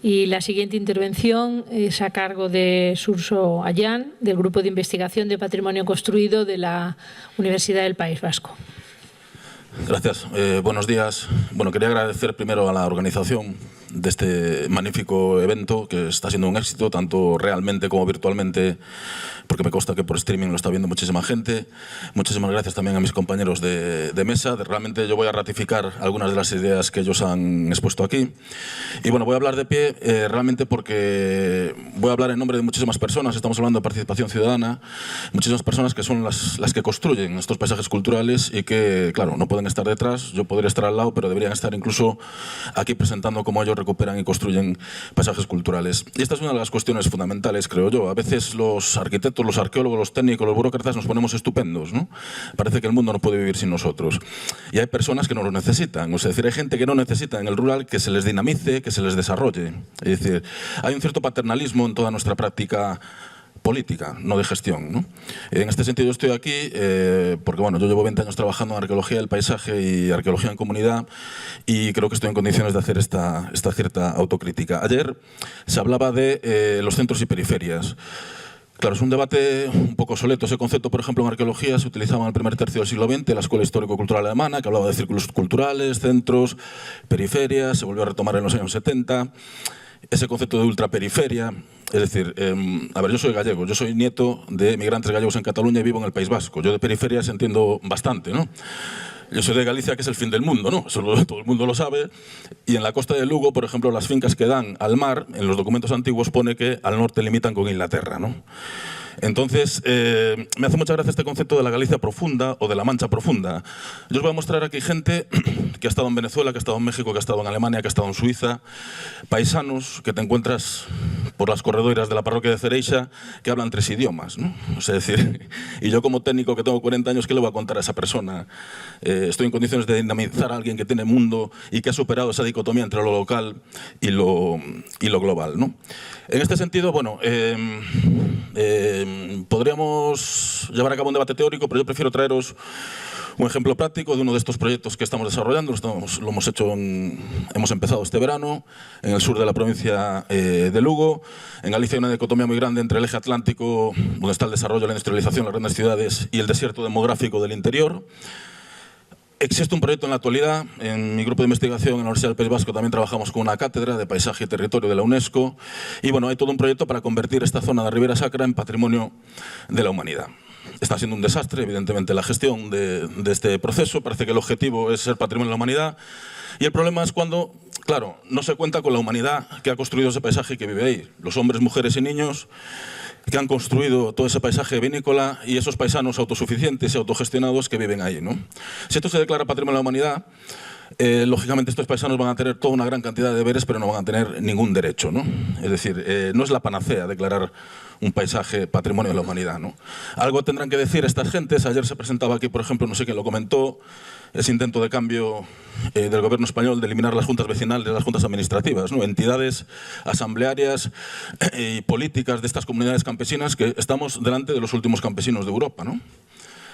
Y la siguiente intervención es a cargo de Surso Ayán, del Grupo de Investigación de Patrimonio Construido de la Universidad del País Vasco. Gracias. Buenos días. Bueno, quería agradecer primero a la organización este magnífico evento que está siendo un éxito, tanto realmente como virtualmente, porque me consta que por streaming lo está viendo muchísima gente. Muchísimas gracias también a mis compañeros de mesa. Realmente yo voy a ratificar algunas de las ideas que ellos han expuesto aquí. Y bueno, voy a hablar de pie realmente porque voy a hablar en nombre de muchísimas personas. Estamos hablando de participación ciudadana, muchísimas personas que son las que construyen estos paisajes culturales y que, claro, no pueden estar detrás. Yo podría estar al lado, pero deberían estar incluso aquí presentando cómo ellos recuperan y construyen paisajes culturales. Y esta es una de las cuestiones fundamentales, creo yo. A veces los arquitectos, los arqueólogos, los técnicos, los burócratas nos ponemos estupendos, ¿no? Parece que el mundo no puede vivir sin nosotros. Y hay personas que no lo necesitan. Es decir, hay gente que no necesita en el rural que se les dinamice, que se les desarrolle. Es decir, hay un cierto paternalismo en toda nuestra práctica política, no de gestión, ¿no? En este sentido estoy aquí porque bueno, yo llevo 20 años trabajando en arqueología del paisaje y arqueología en comunidad y creo que estoy en condiciones de hacer esta cierta autocrítica. Ayer se hablaba de los centros y periferias. Claro, es un debate un poco obsoleto. Ese concepto, por ejemplo, en arqueología se utilizaba en el primer tercio del siglo XX, la Escuela Histórico-Cultural Alemana, que hablaba de círculos culturales, centros, periferias, se volvió a retomar en los años 70. Ese concepto de ultraperiferia, es decir, a ver, yo soy gallego, yo soy nieto de migrantes gallegos en Cataluña y vivo en el País Vasco. Yo de periferias entiendo bastante, ¿no? Yo soy de Galicia, que es el fin del mundo, ¿no? Eso todo el mundo lo sabe. Y en la costa de Lugo, por ejemplo, las fincas que dan al mar, en los documentos antiguos pone que al norte limitan con Inglaterra, ¿no? Entonces, me hace mucha gracia este concepto de la Galicia profunda o de la Mancha profunda. Yo os voy a mostrar aquí gente que ha estado en Venezuela, que ha estado en México, que ha estado en Alemania, que ha estado en Suiza, paisanos que te encuentras por las corredoras de la parroquia de Cereixa que hablan 3 idiomas, ¿no? Es decir, y yo como técnico que tengo 40 años, ¿qué le voy a contar a esa persona? Estoy en condiciones de dinamizar a alguien que tiene mundo y que ha superado esa dicotomía entre lo local y lo global, ¿no? En este sentido, bueno, podríamos llevar a cabo un debate teórico, pero yo prefiero traeros un ejemplo práctico de uno de estos proyectos que estamos desarrollando. Lo hemos hecho, hemos empezado este verano en el sur de la provincia de Lugo. En Galicia hay una dicotomía muy grande entre el eje atlántico, donde está el desarrollo, la industrialización, las grandes ciudades, y el desierto demográfico del interior. Existe un proyecto en la actualidad, en mi grupo de investigación en la Universidad del País Vasco también trabajamos con una cátedra de paisaje y territorio de la UNESCO y bueno, hay todo un proyecto para convertir esta zona de Ribera Sacra en patrimonio de la humanidad. Está siendo un desastre, evidentemente, la gestión de este proceso. Parece que el objetivo es ser patrimonio de la humanidad y el problema es cuando, claro, no se cuenta con la humanidad que ha construido ese paisaje y que vive ahí. Los hombres, mujeres y niños que han construido todo ese paisaje vinícola y esos paisanos autosuficientes y autogestionados que viven ahí, ¿no? Si esto se declara patrimonio de la humanidad, lógicamente estos paisanos van a tener toda una gran cantidad de deberes, pero no van a tener ningún derecho, ¿no? Es decir, no es la panacea declarar un paisaje patrimonio de la humanidad, ¿no? Algo tendrán que decir estas gentes. Ayer se presentaba aquí, por ejemplo, no sé quién lo comentó, ese intento de cambio del gobierno español de eliminar las juntas vecinales, las juntas administrativas, ¿no? Entidades asamblearias y políticas de estas comunidades campesinas que estamos delante de los últimos campesinos de Europa, ¿no?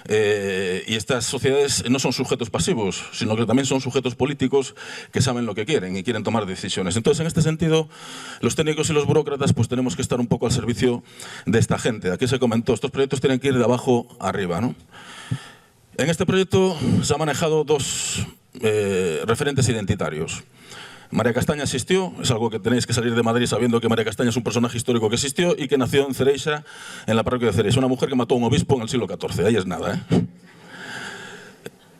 Y estas sociedades no son sujetos pasivos, sino que también son sujetos políticos que saben lo que quieren y quieren tomar decisiones. Entonces, en este sentido, los técnicos y los burócratas pues tenemos que estar un poco al servicio de esta gente. Aquí se comentó, estos proyectos tienen que ir de abajo arriba, ¿no? En este proyecto se han manejado 2 referentes identitarios. María Castaña existió, es algo que tenéis que salir de Madrid sabiendo que María Castaña es un personaje histórico que existió y que nació en Cereixa, en la parroquia de Cereixa, una mujer que mató a un obispo en el siglo XIV, ahí es nada, ¿eh?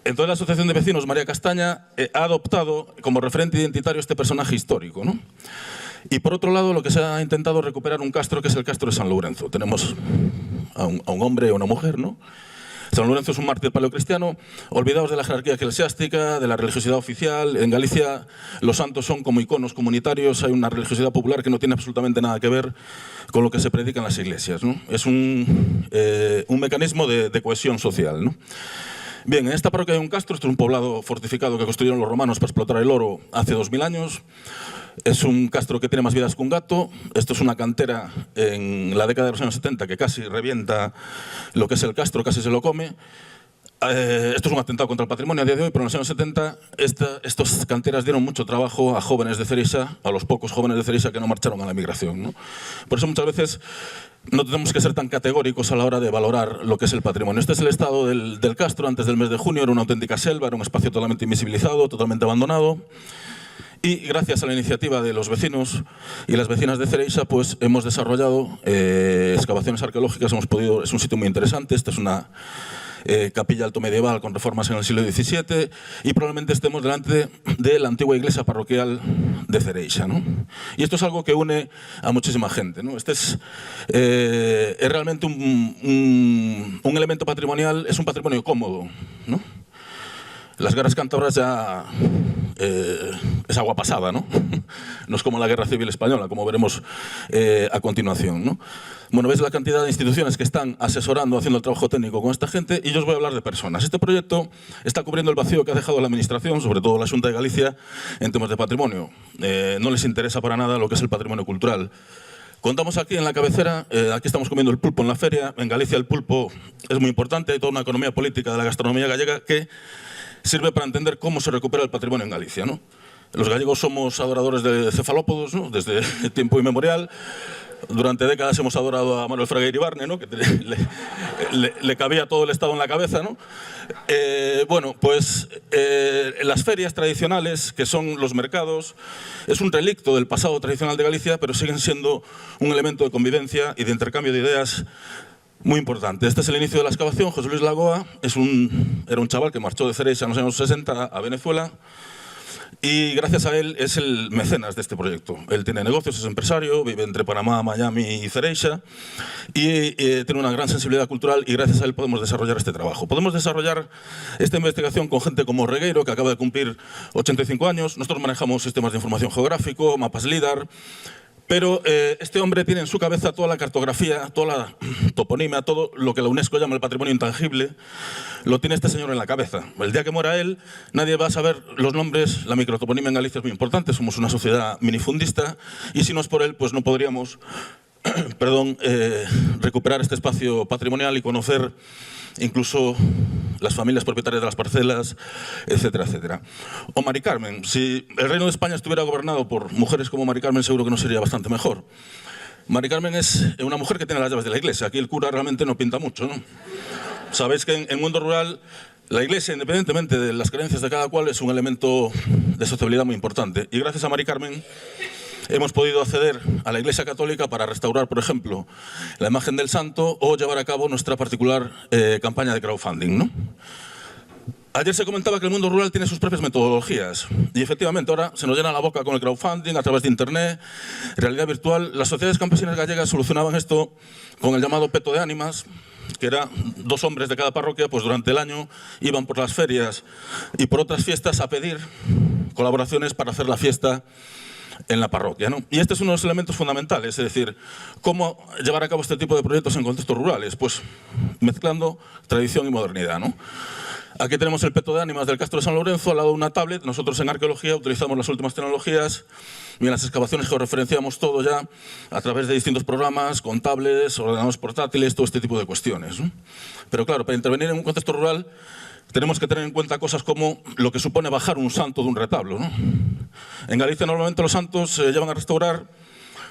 Entonces la Asociación de Vecinos María Castaña ha adoptado como referente identitario este personaje histórico, ¿no? Y por otro lado, lo que se ha intentado es recuperar un castro que es el castro de San Lorenzo. Tenemos a un hombre y a una mujer, ¿no? San Lorenzo es un mártir paleocristiano, olvidados de la jerarquía eclesiástica, de la religiosidad oficial. En Galicia los santos son como iconos comunitarios, hay una religiosidad popular que no tiene absolutamente nada que ver con lo que se predica en las iglesias, ¿no? Es un mecanismo de cohesión social, ¿no? Bien, en esta parroquia hay un castro, esto es un poblado fortificado que construyeron los romanos para explotar el oro hace 2000 años. Es un castro que tiene más vidas que un gato. Esto es una cantera en la década de los años 70 que casi revienta lo que es el castro, casi se lo come. Esto es un atentado contra el patrimonio a día de hoy, pero en los años 70 estas canteras dieron mucho trabajo a jóvenes de Cereixa, a los pocos jóvenes de Cereixa que no marcharon a la emigración, ¿no? Por eso muchas veces no tenemos que ser tan categóricos a la hora de valorar lo que es el patrimonio. Este es el estado del castro antes del mes de junio, era una auténtica selva, era un espacio totalmente invisibilizado, totalmente abandonado. Y gracias a la iniciativa de los vecinos y las vecinas de Cereixa, pues hemos desarrollado excavaciones arqueológicas. Es un sitio muy interesante. Esta es una capilla alto medieval con reformas en el siglo XVII y probablemente estemos delante de la antigua iglesia parroquial de Cereixa, ¿no? Y esto es algo que une a muchísima gente, ¿no? Este es realmente un elemento patrimonial, es un patrimonio cómodo, ¿no? Las guerras cántabras ya es agua pasada, ¿no? No es como la Guerra Civil Española, como veremos a continuación, ¿no? Bueno, veis la cantidad de instituciones que están asesorando, haciendo el trabajo técnico con esta gente, y yo os voy a hablar de personas. Este proyecto está cubriendo el vacío que ha dejado la Administración, sobre todo la Xunta de Galicia, en temas de patrimonio. No les interesa para nada lo que es el patrimonio cultural. Contamos aquí en la cabecera, aquí estamos comiendo el pulpo en la feria. En Galicia el pulpo es muy importante, hay toda una economía política de la gastronomía gallega que sirve para entender cómo se recupera el patrimonio en Galicia, ¿no? Los gallegos somos adoradores de cefalópodos, ¿no? Desde tiempo inmemorial. Durante décadas hemos adorado a Manuel Fraga Iribarne, ¿no? Que le cabía todo el Estado en la cabeza, ¿no? Bueno, pues las ferias tradicionales, que son los mercados, es un relicto del pasado tradicional de Galicia, pero siguen siendo un elemento de convivencia y de intercambio de ideas muy importante. Este es el inicio de la excavación. José Luis Lagoa era un chaval que marchó de Cereixa en los años 60 a Venezuela. Y gracias a él es el mecenas de este proyecto. Él tiene negocios, es empresario, vive entre Panamá, Miami y Cereixa y tiene una gran sensibilidad cultural y gracias a él podemos desarrollar este trabajo. Podemos desarrollar esta investigación con gente como Regueiro, que acaba de cumplir 85 años. Nosotros manejamos sistemas de información geográfico, mapas LIDAR, pero este hombre tiene en su cabeza toda la cartografía, toda la toponimia, todo lo que la UNESCO llama el patrimonio intangible, lo tiene este señor en la cabeza. El día que muera él, nadie va a saber los nombres. La microtoponimia en Galicia es muy importante, somos una sociedad minifundista y si no es por él, pues no podríamos recuperar este espacio patrimonial y conocer incluso las familias propietarias de las parcelas, etcétera, etcétera. O Mari Carmen. Si el Reino de España estuviera gobernado por mujeres como Mari Carmen, seguro que no sería bastante mejor. Mari Carmen es una mujer que tiene las llaves de la iglesia. Aquí el cura realmente no pinta mucho, ¿no? Sabéis que en el mundo rural la iglesia, independientemente de las creencias de cada cual, es un elemento de sociabilidad muy importante. Y gracias a Mari Carmen hemos podido acceder a la Iglesia Católica para restaurar, por ejemplo, la imagen del santo o llevar a cabo nuestra particular campaña de crowdfunding, ¿no? Ayer se comentaba que el mundo rural tiene sus propias metodologías y efectivamente ahora se nos llena la boca con el crowdfunding a través de internet, realidad virtual. Las sociedades campesinas gallegas solucionaban esto con el llamado peto de ánimas, que era 2 hombres de cada parroquia, pues durante el año iban por las ferias y por otras fiestas a pedir colaboraciones para hacer la fiesta en la parroquia, ¿no? Y este es uno de los elementos fundamentales, es decir, cómo llevar a cabo este tipo de proyectos en contextos rurales, pues mezclando tradición y modernidad, ¿no? Aquí tenemos el peto de ánimas del Castro de San Lorenzo, al lado de una tablet. Nosotros en arqueología utilizamos las últimas tecnologías y en las excavaciones georreferenciamos todo ya a través de distintos programas, con tablets, ordenadores portátiles, todo este tipo de cuestiones, ¿no? Pero claro, para intervenir en un contexto rural tenemos que tener en cuenta cosas como lo que supone bajar un santo de un retablo, ¿no? En Galicia normalmente los santos se llevan a restaurar,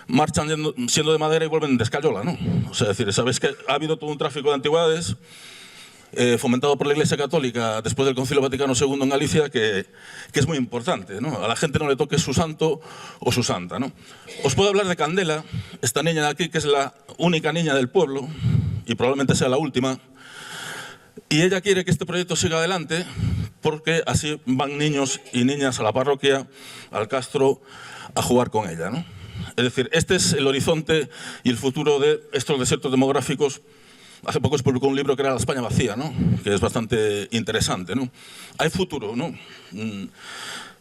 marchan siendo de madera y vuelven de escayola, ¿no? O sea, es decir, sabéis que ha habido todo un tráfico de antigüedades fomentado por la Iglesia Católica después del Concilio Vaticano II en Galicia, que es muy importante, ¿no? A la gente no le toque su santo o su santa, ¿no? Os puedo hablar de Candela, esta niña de aquí, que es la única niña del pueblo y probablemente sea la última. Y ella quiere que este proyecto siga adelante porque así van niños y niñas a la parroquia, al Castro, a jugar con ella, ¿no? Es decir, este es el horizonte y el futuro de estos desiertos demográficos. Hace poco se publicó un libro que era La España vacía, ¿no? Que es bastante interesante, ¿no? Hay futuro, ¿no?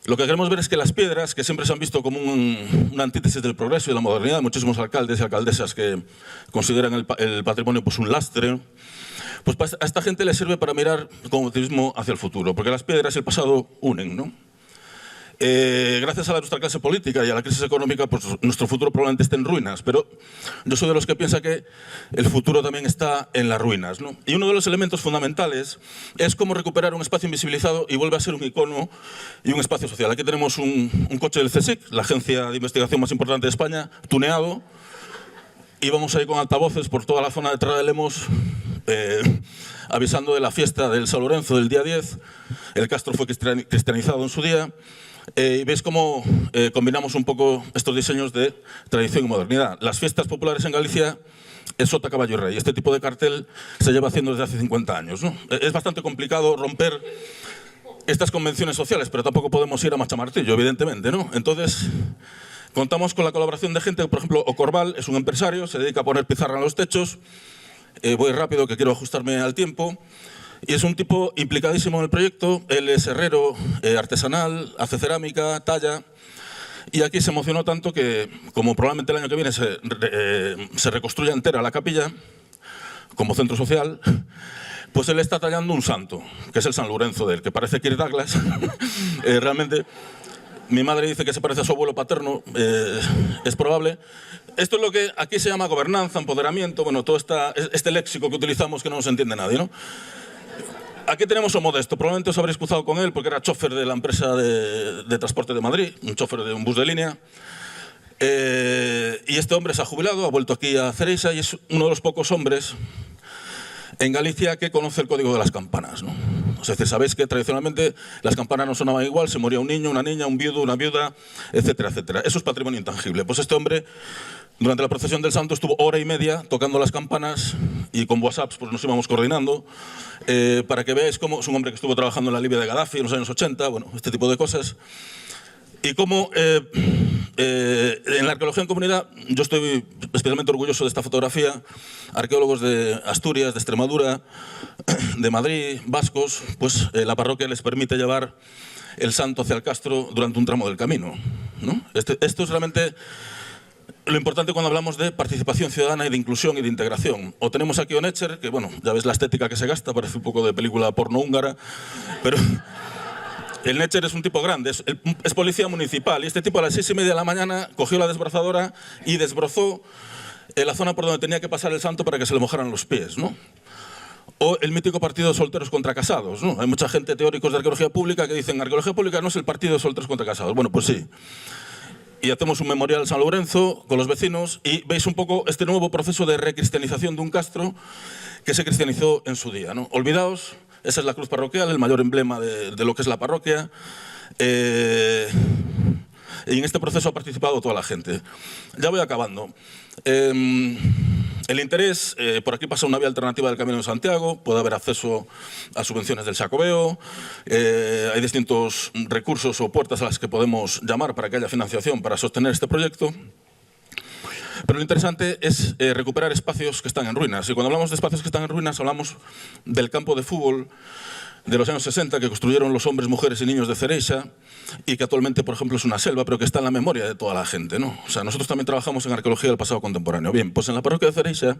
Lo que queremos ver es que las piedras, que siempre se han visto como una antítesis del progreso y de la modernidad, muchísimos alcaldes y alcaldesas que consideran el patrimonio pues un lastre, pues a esta gente le sirve para mirar con optimismo hacia el futuro, porque las piedras y el pasado unen, ¿no? Gracias a nuestra clase política y a la crisis económica, pues nuestro futuro probablemente esté en ruinas, pero yo soy de los que piensa que el futuro también está en las ruinas, ¿no? Y uno de los elementos fundamentales es cómo recuperar un espacio invisibilizado y vuelve a ser un icono y un espacio social. Aquí tenemos un coche del CSIC, la agencia de investigación más importante de España, tuneado, y vamos ahí con altavoces por toda la zona de Terra de Lemos, avisando de la fiesta del San Lorenzo del día 10. El Castro fue cristianizado en su día. Y veis cómo combinamos un poco estos diseños de tradición y modernidad. Las fiestas populares en Galicia es sota, caballo y rey. Este tipo de cartel se lleva haciendo desde hace 50 años, ¿no? Es bastante complicado romper estas convenciones sociales, pero tampoco podemos ir a machamartillo, evidentemente, ¿no? Entonces, contamos con la colaboración de gente, por ejemplo, Ocorval es un empresario, se dedica a poner pizarra en los techos. Voy rápido, que quiero ajustarme al tiempo. Y es un tipo implicadísimo en el proyecto. Él es herrero, artesanal, hace cerámica, talla. Y aquí se emocionó tanto que, como probablemente el año que viene se reconstruya entera la capilla, como centro social, pues él está tallando un santo, que es el San Lorenzo de él, que parece Kirk Douglas. Realmente, mi madre dice que se parece a su abuelo paterno, es probable. Esto es lo que aquí se llama gobernanza, empoderamiento, bueno, todo este léxico que utilizamos que no nos entiende nadie, ¿no? Aquí tenemos a Modesto, probablemente os habréis cruzado con él porque era chofer de la empresa de transporte de Madrid, un chofer de un bus de línea. Y este hombre se ha jubilado, ha vuelto aquí a Cereixa y es uno de los pocos hombres en Galicia que conoce el código de las campanas, ¿no? Es decir, sabéis que tradicionalmente las campanas no sonaban igual, se moría un niño, una niña, un viudo, una viuda, etcétera, etcétera. Eso es patrimonio intangible. Pues este hombre, durante la procesión del santo, estuvo hora y media tocando las campanas y con WhatsApps pues, nos íbamos coordinando para que veáis cómo es un hombre que estuvo trabajando en la Libia de Gaddafi en los años 80, bueno, este tipo de cosas. Y cómo en la arqueología en comunidad, yo estoy especialmente orgulloso de esta fotografía, arqueólogos de Asturias, de Extremadura, de Madrid, vascos, pues la parroquia les permite llevar el santo hacia el castro durante un tramo del camino, ¿no? Esto es realmente lo importante cuando hablamos de participación ciudadana y de inclusión y de integración. O tenemos aquí a Onetxer, que bueno, ya ves la estética que se gasta, parece un poco de película porno húngara, pero el Netxer es un tipo grande, es policía municipal, y este tipo a las 6:30 de la mañana cogió la desbrozadora y desbrozó la zona por donde tenía que pasar el santo para que se le mojaran los pies, ¿no? O el mítico partido de solteros contra casados, ¿no? Hay mucha gente, teóricos de arqueología pública, que dicen arqueología pública no es el partido de solteros contra casados. Bueno, pues sí. Y hacemos un memorial al San Lorenzo con los vecinos y veis un poco este nuevo proceso de recristianización de un castro que se cristianizó en su día, ¿no? Olvidaos, esa es la cruz parroquial, el mayor emblema de lo que es la parroquia. Y en este proceso ha participado toda la gente. Ya voy acabando. El interés, por aquí pasa una vía alternativa del Camino de Santiago, puede haber acceso a subvenciones del Xacobeo, hay distintos recursos o puertas a las que podemos llamar para que haya financiación para sostener este proyecto. Pero lo interesante es recuperar espacios que están en ruinas. Y cuando hablamos de espacios que están en ruinas, hablamos del campo de fútbol de los años 60 que construyeron los hombres, mujeres y niños de Cereixa y que actualmente, por ejemplo, es una selva, pero que está en la memoria de toda la gente, ¿no? O sea, nosotros también trabajamos en arqueología del pasado contemporáneo. Bien, pues en la parroquia de Cereixa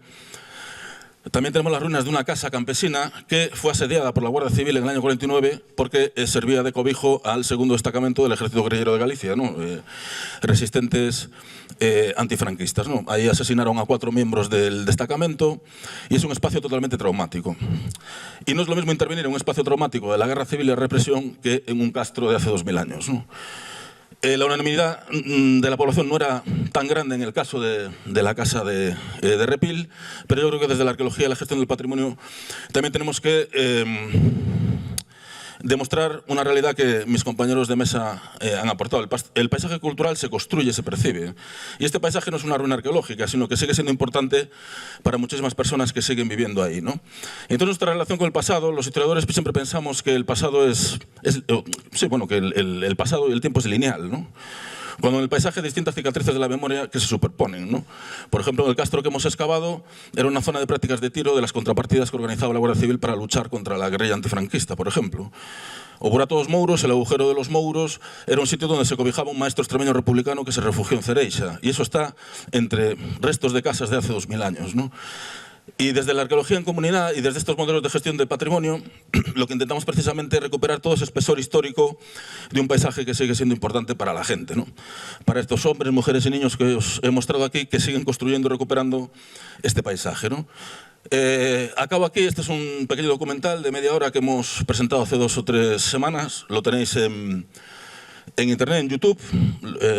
también tenemos las ruinas de una casa campesina que fue asediada por la Guardia Civil en el año 49 porque servía de cobijo al segundo destacamento del Ejército Guerrillero de Galicia, ¿no? Resistentes antifranquistas, ¿no? Ahí asesinaron a 4 miembros del destacamento y es un espacio totalmente traumático. Y no es lo mismo intervenir en un espacio traumático de la guerra civil y la represión que en un castro de hace 2000 años, ¿no? La unanimidad de la población no era tan grande en el caso de la casa de Repil, pero yo creo que desde la arqueología y la gestión del patrimonio también tenemos que demostrar una realidad que mis compañeros de mesa han aportado. El paisaje cultural se construye, se percibe. Y este paisaje no es una ruina arqueológica, sino que sigue siendo importante para muchísimas personas que siguen viviendo ahí, ¿no? Entonces, nuestra relación con el pasado, los historiadores siempre pensamos que el pasado el pasado y el tiempo es lineal, ¿no? Cuando en el paisaje hay distintas cicatrices de la memoria que se superponen, ¿no? Por ejemplo, en el castro que hemos excavado era una zona de prácticas de tiro de las contrapartidas que organizaba la Guardia Civil para luchar contra la guerrilla antifranquista, por ejemplo. O Burato dos Mouros, el agujero de los Mouros, era un sitio donde se cobijaba un maestro extremeño republicano que se refugió en Cereixa. Y eso está entre restos de casas de hace 2000 años, ¿no? Y desde la arqueología en comunidad y desde estos modelos de gestión de patrimonio, lo que intentamos precisamente es recuperar todo ese espesor histórico de un paisaje que sigue siendo importante para la gente, ¿no? Para estos hombres, mujeres y niños que os he mostrado aquí, que siguen construyendo y recuperando este paisaje, ¿no? Acabo aquí, este es un pequeño documental de media hora que hemos presentado hace 2 o 3 semanas, lo tenéis en internet, en YouTube.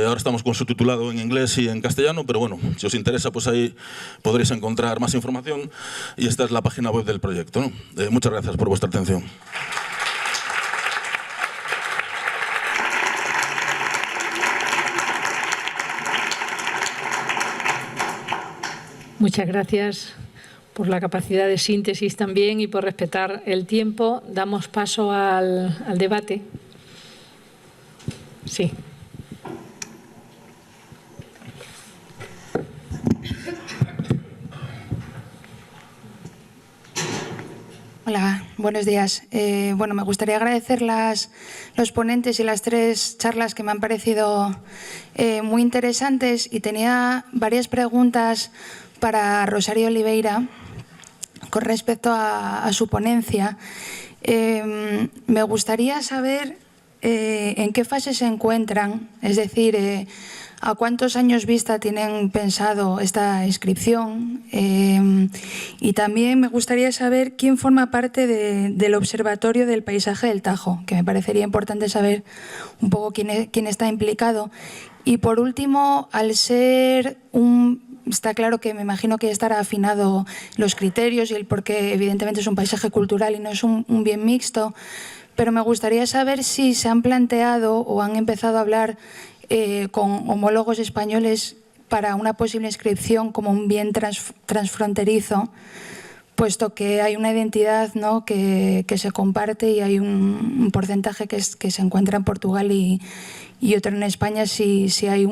Ahora estamos con subtitulado en inglés y en castellano, pero bueno, si os interesa, pues ahí podréis encontrar más información y esta es la página web del proyecto, ¿no? Muchas gracias por vuestra atención. Muchas gracias por la capacidad de síntesis también y por respetar el tiempo. Damos paso al debate. Sí. Hola, buenos días. Bueno, me gustaría agradecer los ponentes y las 3 charlas que me han parecido muy interesantes, y tenía varias preguntas para Rosario Oliveira con respecto a su ponencia. Me gustaría saber en qué fase se encuentran, es decir, ¿a cuántos años vista tienen pensado esta inscripción? Y también me gustaría saber quién forma parte del Observatorio del Paisaje del Tajo, que me parecería importante saber un poco quién está implicado. Y por último, al ser está claro que me imagino que ya estará afinado los criterios y el por qué evidentemente es un paisaje cultural y no es un bien mixto, pero me gustaría saber si se han planteado o han empezado a hablar con homólogos españoles para una posible inscripción como un bien transfronterizo, puesto que hay una identidad, ¿no?, que se comparte, y hay un porcentaje que se encuentra en Portugal y otro en España. Si hay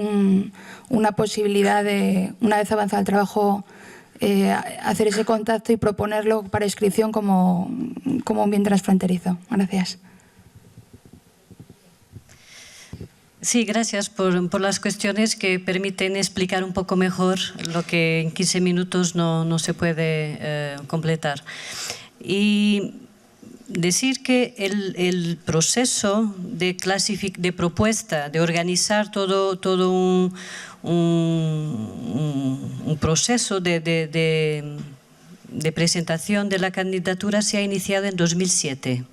una posibilidad de, una vez avanzado el trabajo, hacer ese contacto y proponerlo para inscripción como un bien transfronterizo. Gracias. Sí, gracias por las cuestiones que permiten explicar un poco mejor lo que en 15 minutos no se puede completar. Y decir que el proceso de propuesta, de organizar todo un proceso de presentación de la candidatura se ha iniciado en 2007.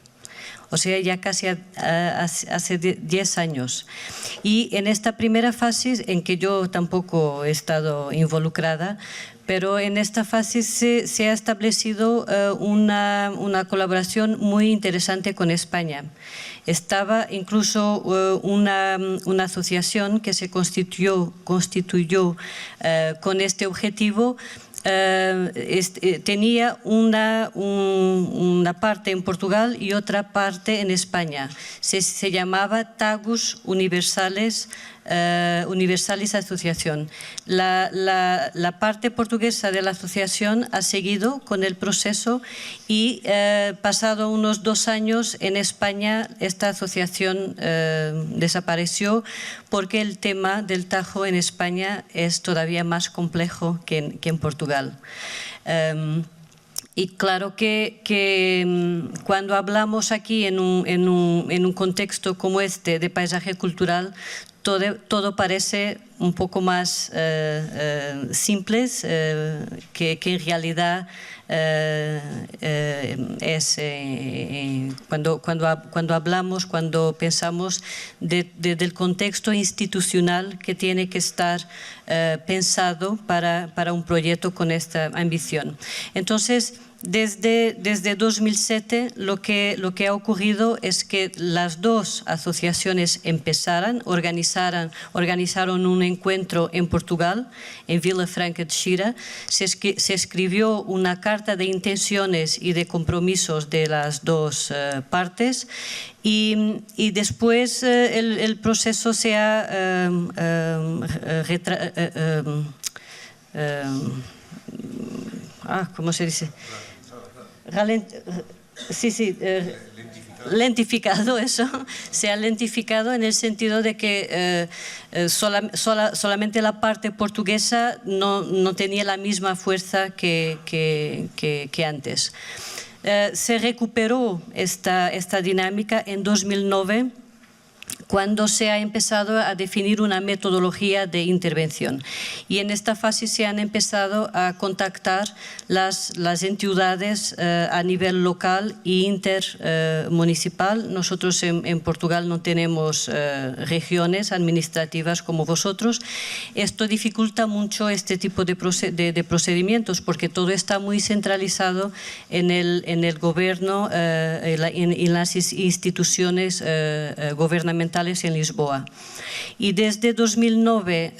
O sea, ya casi hace 10 años. Y en esta primera fase, en que yo tampoco he estado involucrada, pero en esta fase se ha establecido una colaboración muy interesante con España. Estaba incluso una asociación que se constituyó con este objetivo. Tenía una parte en Portugal y otra parte en España. Se llamaba Tagus Universalis Asociación. La parte portuguesa de la asociación ha seguido con el proceso y pasado unos 2 años en España esta asociación desapareció, porque el tema del Tajo en España es todavía más complejo que en Portugal. Y claro que cuando hablamos aquí en un contexto como este de paisaje cultural, todo parece un poco más simple que en realidad es cuando pensamos del contexto institucional que tiene que estar pensado para un proyecto con esta ambición. Entonces, desde 2007 lo que ha ocurrido es que las 2 asociaciones organizaron un encuentro en Portugal, en Vila Franca de Xira. Se escribió una carta de intenciones y de compromisos de las 2 partes, y después el proceso se ha ¿cómo se dice? Lentificado, eso. Se ha lentificado en el sentido de que solamente la parte portuguesa no tenía la misma fuerza que antes. Se recuperó esta dinámica en 2009, cuando se ha empezado a definir una metodología de intervención. Y en esta fase se han empezado a contactar las entidades a nivel local e intermunicipal. Nosotros en Portugal no tenemos regiones administrativas como vosotros. Esto dificulta mucho este tipo de procedimientos, porque todo está muy centralizado en el gobierno, en las instituciones gubernamentales monumentales en Lisboa. Y desde 2009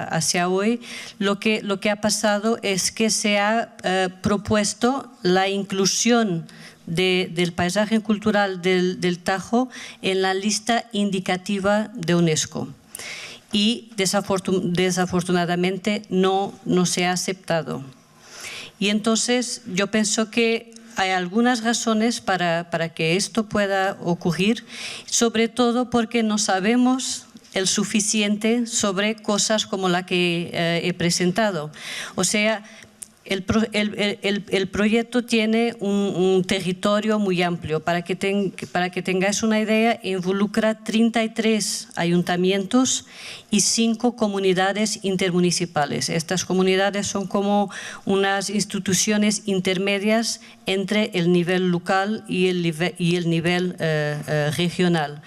hacia hoy, lo que ha pasado es que se ha propuesto la inclusión del paisaje cultural del Tajo en la lista indicativa de UNESCO. Y desafortunadamente no se ha aceptado. Y entonces yo pienso que hay algunas razones para que esto pueda ocurrir, sobre todo porque no sabemos el suficiente sobre cosas como la que he presentado. O sea, el proyecto tiene un territorio muy amplio. Para que tengáis una idea, involucra 33 ayuntamientos y 5 comunidades intermunicipales. Estas comunidades son como unas instituciones intermedias entre el nivel local y el nivel regional.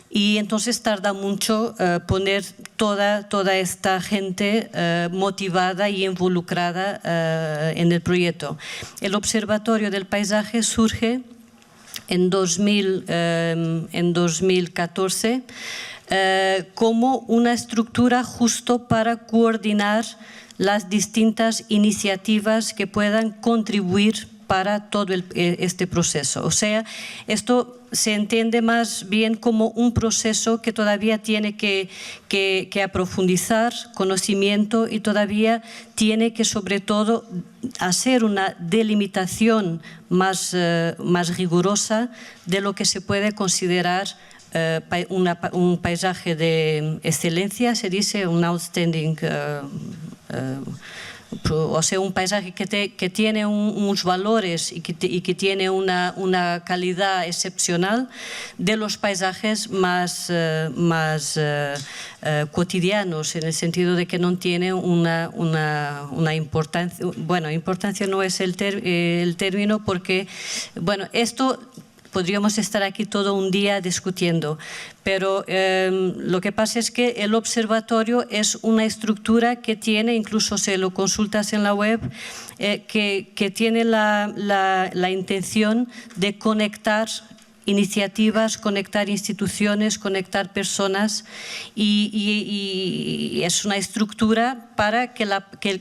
Y entonces tarda mucho poner toda esta gente motivada y involucrada en el proyecto. El Observatorio del Paisaje surge en 2014 como una estructura justo para coordinar las distintas iniciativas que puedan contribuir para todo este proceso. O sea, esto se entiende más bien como un proceso que todavía tiene que aprofundizar conocimiento y todavía tiene que, sobre todo, hacer una delimitación más rigurosa de lo que se puede considerar un paisaje de excelencia, se dice, un outstanding, o sea, un paisaje que tiene unos valores y que tiene una calidad excepcional, de los paisajes más cotidianos, en el sentido de que no tiene una importancia. Bueno, importancia no es el término, porque, bueno, esto podríamos estar aquí todo un día discutiendo, pero lo que pasa es que el observatorio es una estructura que tiene, incluso se lo consultas en la web, que tiene la intención de conectar iniciativas, conectar instituciones, conectar personas, y es una estructura para que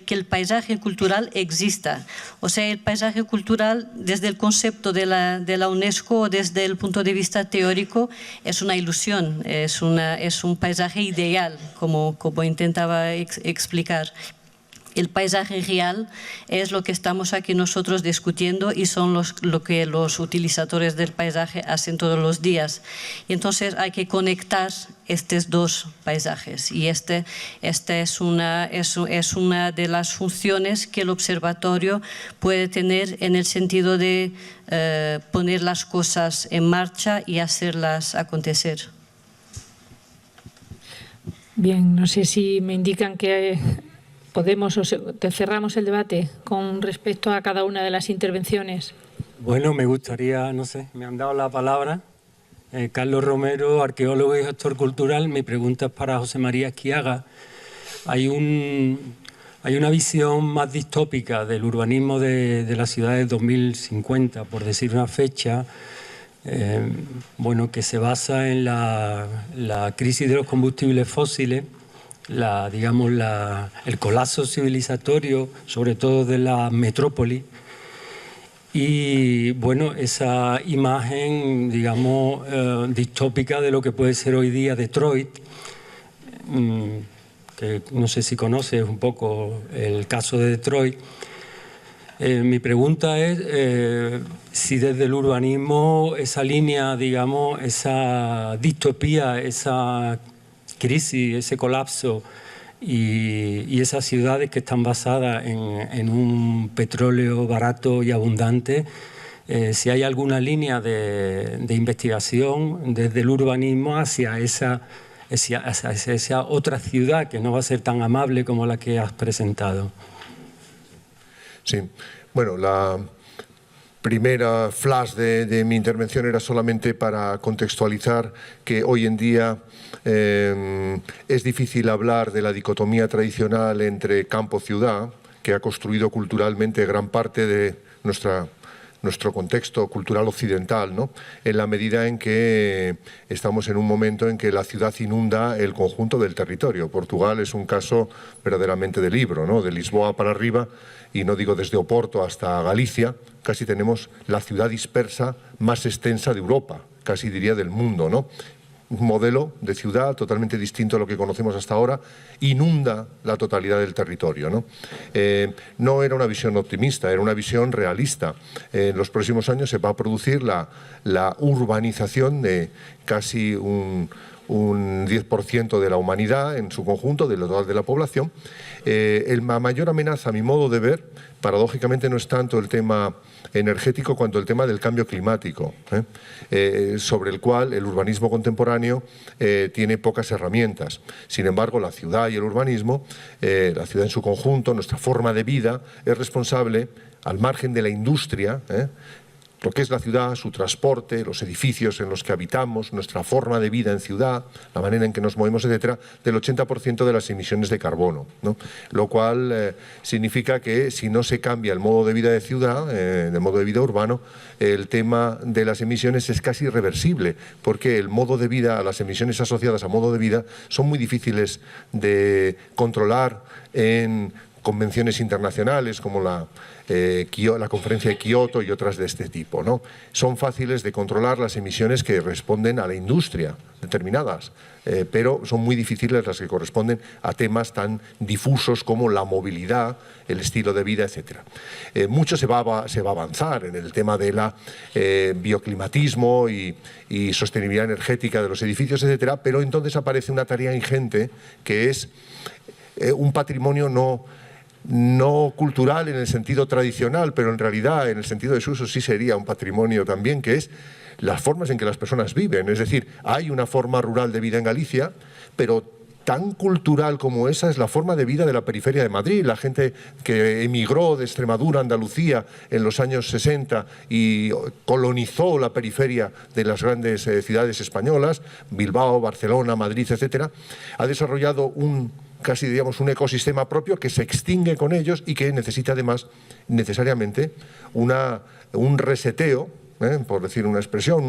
el paisaje cultural exista. O sea, el paisaje cultural, desde el concepto de la UNESCO o desde el punto de vista teórico, es una ilusión, es un paisaje ideal, como intentaba explicar. El paisaje real es lo que estamos aquí nosotros discutiendo y son lo que los utilizadores del paisaje hacen todos los días. Y entonces hay que conectar estos dos paisajes, y esta es una de las funciones que el observatorio puede tener, en el sentido de poner las cosas en marcha y hacerlas acontecer. Bien, no sé si me indican que podemos cerramos el debate con respecto a cada una de las intervenciones. Bueno, me gustaría, no sé, me han dado la palabra. Carlos Romero, arqueólogo y gestor cultural. Mi pregunta es para José María Esquiaga. Hay una visión más distópica del urbanismo de la ciudad de 2050, por decir una fecha, bueno, que se basa en la crisis de los combustibles fósiles, el colapso civilizatorio, sobre todo de la metrópoli, y bueno, esa imagen, digamos, distópica de lo que puede ser hoy día Detroit, que no sé si conoces un poco el caso de Detroit. Mi pregunta es si desde el urbanismo esa línea, digamos, esa distopía, esa crisis, ese colapso y esas ciudades que están basadas en un petróleo barato y abundante, si hay alguna línea de investigación desde el urbanismo hacia esa otra ciudad que no va a ser tan amable como la que has presentado. Sí, bueno, la primera flash de mi intervención era solamente para contextualizar que hoy en día es difícil hablar de la dicotomía tradicional entre campo-ciudad, que ha construido culturalmente gran parte de nuestro contexto cultural occidental, ¿no? En la medida en que estamos en un momento en que la ciudad inunda el conjunto del territorio. Portugal es un caso verdaderamente de libro, ¿no? De Lisboa para arriba, y no digo desde Oporto hasta Galicia, casi tenemos la ciudad dispersa más extensa de Europa, casi diría del mundo, ¿no? Un modelo de ciudad totalmente distinto a lo que conocemos hasta ahora, inunda la totalidad del territorio, ¿no? No era una visión optimista, era una visión realista. En los próximos años se va a producir la urbanización de casi un 10% de la humanidad en su conjunto, del total de la población. La mayor amenaza, a mi modo de ver, paradójicamente no es tanto el tema energético cuanto el tema del cambio climático, sobre el cual el urbanismo contemporáneo tiene pocas herramientas. Sin embargo, la ciudad y el urbanismo, la ciudad en su conjunto, nuestra forma de vida, es responsable, al margen de la industria, lo que es la ciudad, su transporte, los edificios en los que habitamos, nuestra forma de vida en ciudad, la manera en que nos movemos, etcétera, del 80% de las emisiones de carbono, ¿no? Lo cual significa que si no se cambia el modo de vida de ciudad, el modo de vida urbano, el tema de las emisiones es casi irreversible, porque el modo de vida, las emisiones asociadas a modo de vida, son muy difíciles de controlar en convenciones internacionales como la conferencia de Kioto y otras de este tipo, ¿no? Son fáciles de controlar las emisiones que responden a la industria determinadas, pero son muy difíciles las que corresponden a temas tan difusos como la movilidad, el estilo de vida, etcétera. Mucho se va a avanzar en el tema de la bioclimatismo y sostenibilidad energética de los edificios, etcétera, pero entonces aparece una tarea ingente que es un patrimonio no cultural en el sentido tradicional, pero en realidad en el sentido de su uso sí sería un patrimonio también, que es las formas en que las personas viven. Es decir, hay una forma rural de vida en Galicia, pero tan cultural como esa es la forma de vida de la periferia de Madrid. La gente que emigró de Extremadura a Andalucía en los años 60 y colonizó la periferia de las grandes ciudades españolas, Bilbao, Barcelona, Madrid, etcétera, ha desarrollado casi diríamos un ecosistema propio que se extingue con ellos y que necesita además necesariamente un reseteo, por decir una expresión,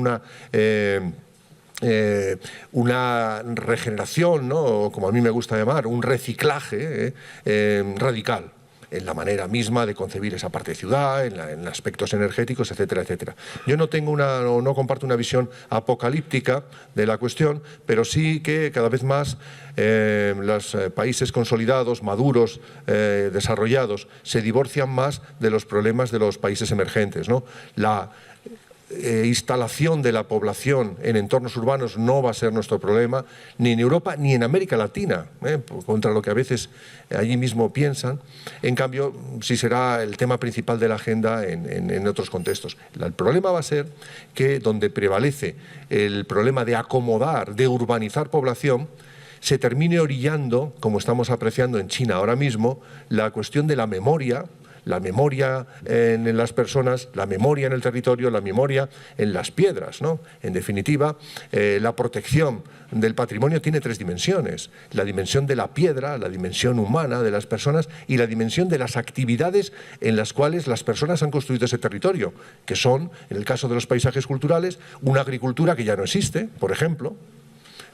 una regeneración, ¿no? O como a mí me gusta llamar, un reciclaje radical en la manera misma de concebir esa parte de ciudad, en aspectos energéticos, etcétera, etcétera. Yo no comparto una visión apocalíptica de la cuestión, pero sí que cada vez más los países consolidados, maduros, desarrollados, se divorcian más de los problemas de los países emergentes, ¿no? La instalación de la población en entornos urbanos no va a ser nuestro problema, ni en Europa ni en América Latina, contra lo que a veces allí mismo piensan. En cambio, sí será el tema principal de la agenda en otros contextos. El problema va a ser que donde prevalece el problema de acomodar, de urbanizar población, se termine orillando, como estamos apreciando en China ahora mismo, la cuestión de la memoria en las personas, la memoria en el territorio, la memoria en las piedras, ¿no? En definitiva, la protección del patrimonio tiene tres dimensiones: la dimensión de la piedra, la dimensión humana de las personas y la dimensión de las actividades en las cuales las personas han construido ese territorio, que son, en el caso de los paisajes culturales, una agricultura que ya no existe, por ejemplo.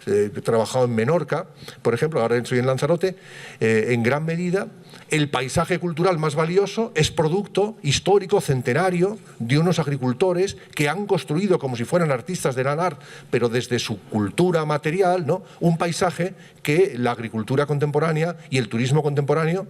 He trabajado en Menorca, por ejemplo, ahora estoy en Lanzarote. En gran medida el paisaje cultural más valioso es producto histórico, centenario, de unos agricultores que han construido, como si fueran artistas de la arte, pero desde su cultura material, ¿no?, un paisaje que la agricultura contemporánea y el turismo contemporáneo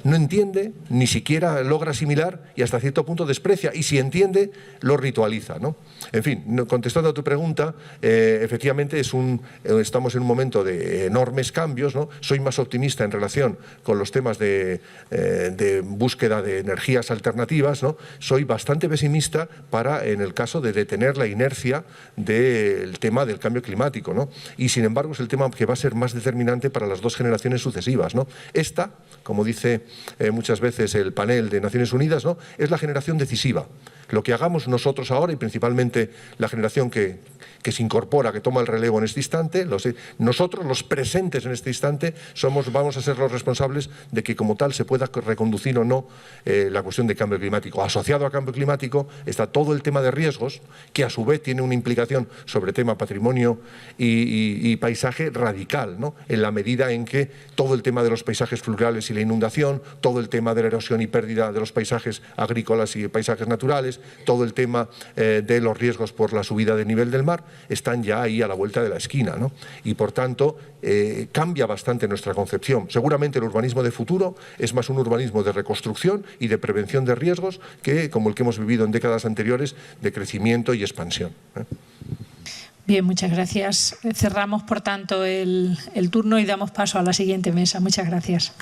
no entiende, ni siquiera logra asimilar y hasta cierto punto desprecia, y si entiende, lo ritualiza, ¿no? En fin, contestando a tu pregunta, efectivamente estamos en un momento de enormes cambios, ¿no? Soy más optimista en relación con los temas de búsqueda de energías alternativas, ¿no? Soy bastante pesimista en el caso de detener la inercia del tema del cambio climático, ¿no? Y sin embargo es el tema que va a ser más determinante para las dos generaciones sucesivas, ¿no? Esta, como dice muchas veces el panel de Naciones Unidas, ¿no?, es la generación decisiva, Lo que hagamos nosotros ahora, y principalmente la generación que se incorpora, que toma el relevo en este instante, nosotros, los presentes en este instante, vamos a ser los responsables de que como tal se pueda reconducir o no la cuestión de cambio climático. Asociado a cambio climático está todo el tema de riesgos, que a su vez tiene una implicación sobre tema patrimonio y paisaje radical, ¿no? En la medida en que todo el tema de los paisajes fluviales y la inundación, todo el tema de la erosión y pérdida de los paisajes agrícolas y paisajes naturales, todo el tema de los riesgos por la subida de nivel del mar, están ya ahí a la vuelta de la esquina, ¿no? Y por tanto cambia bastante nuestra concepción. Seguramente el urbanismo de futuro es más un urbanismo de reconstrucción y de prevención de riesgos que como el que hemos vivido en décadas anteriores de crecimiento y expansión. Bien, muchas gracias. Cerramos, por tanto, el turno y damos paso a la siguiente mesa. Muchas gracias.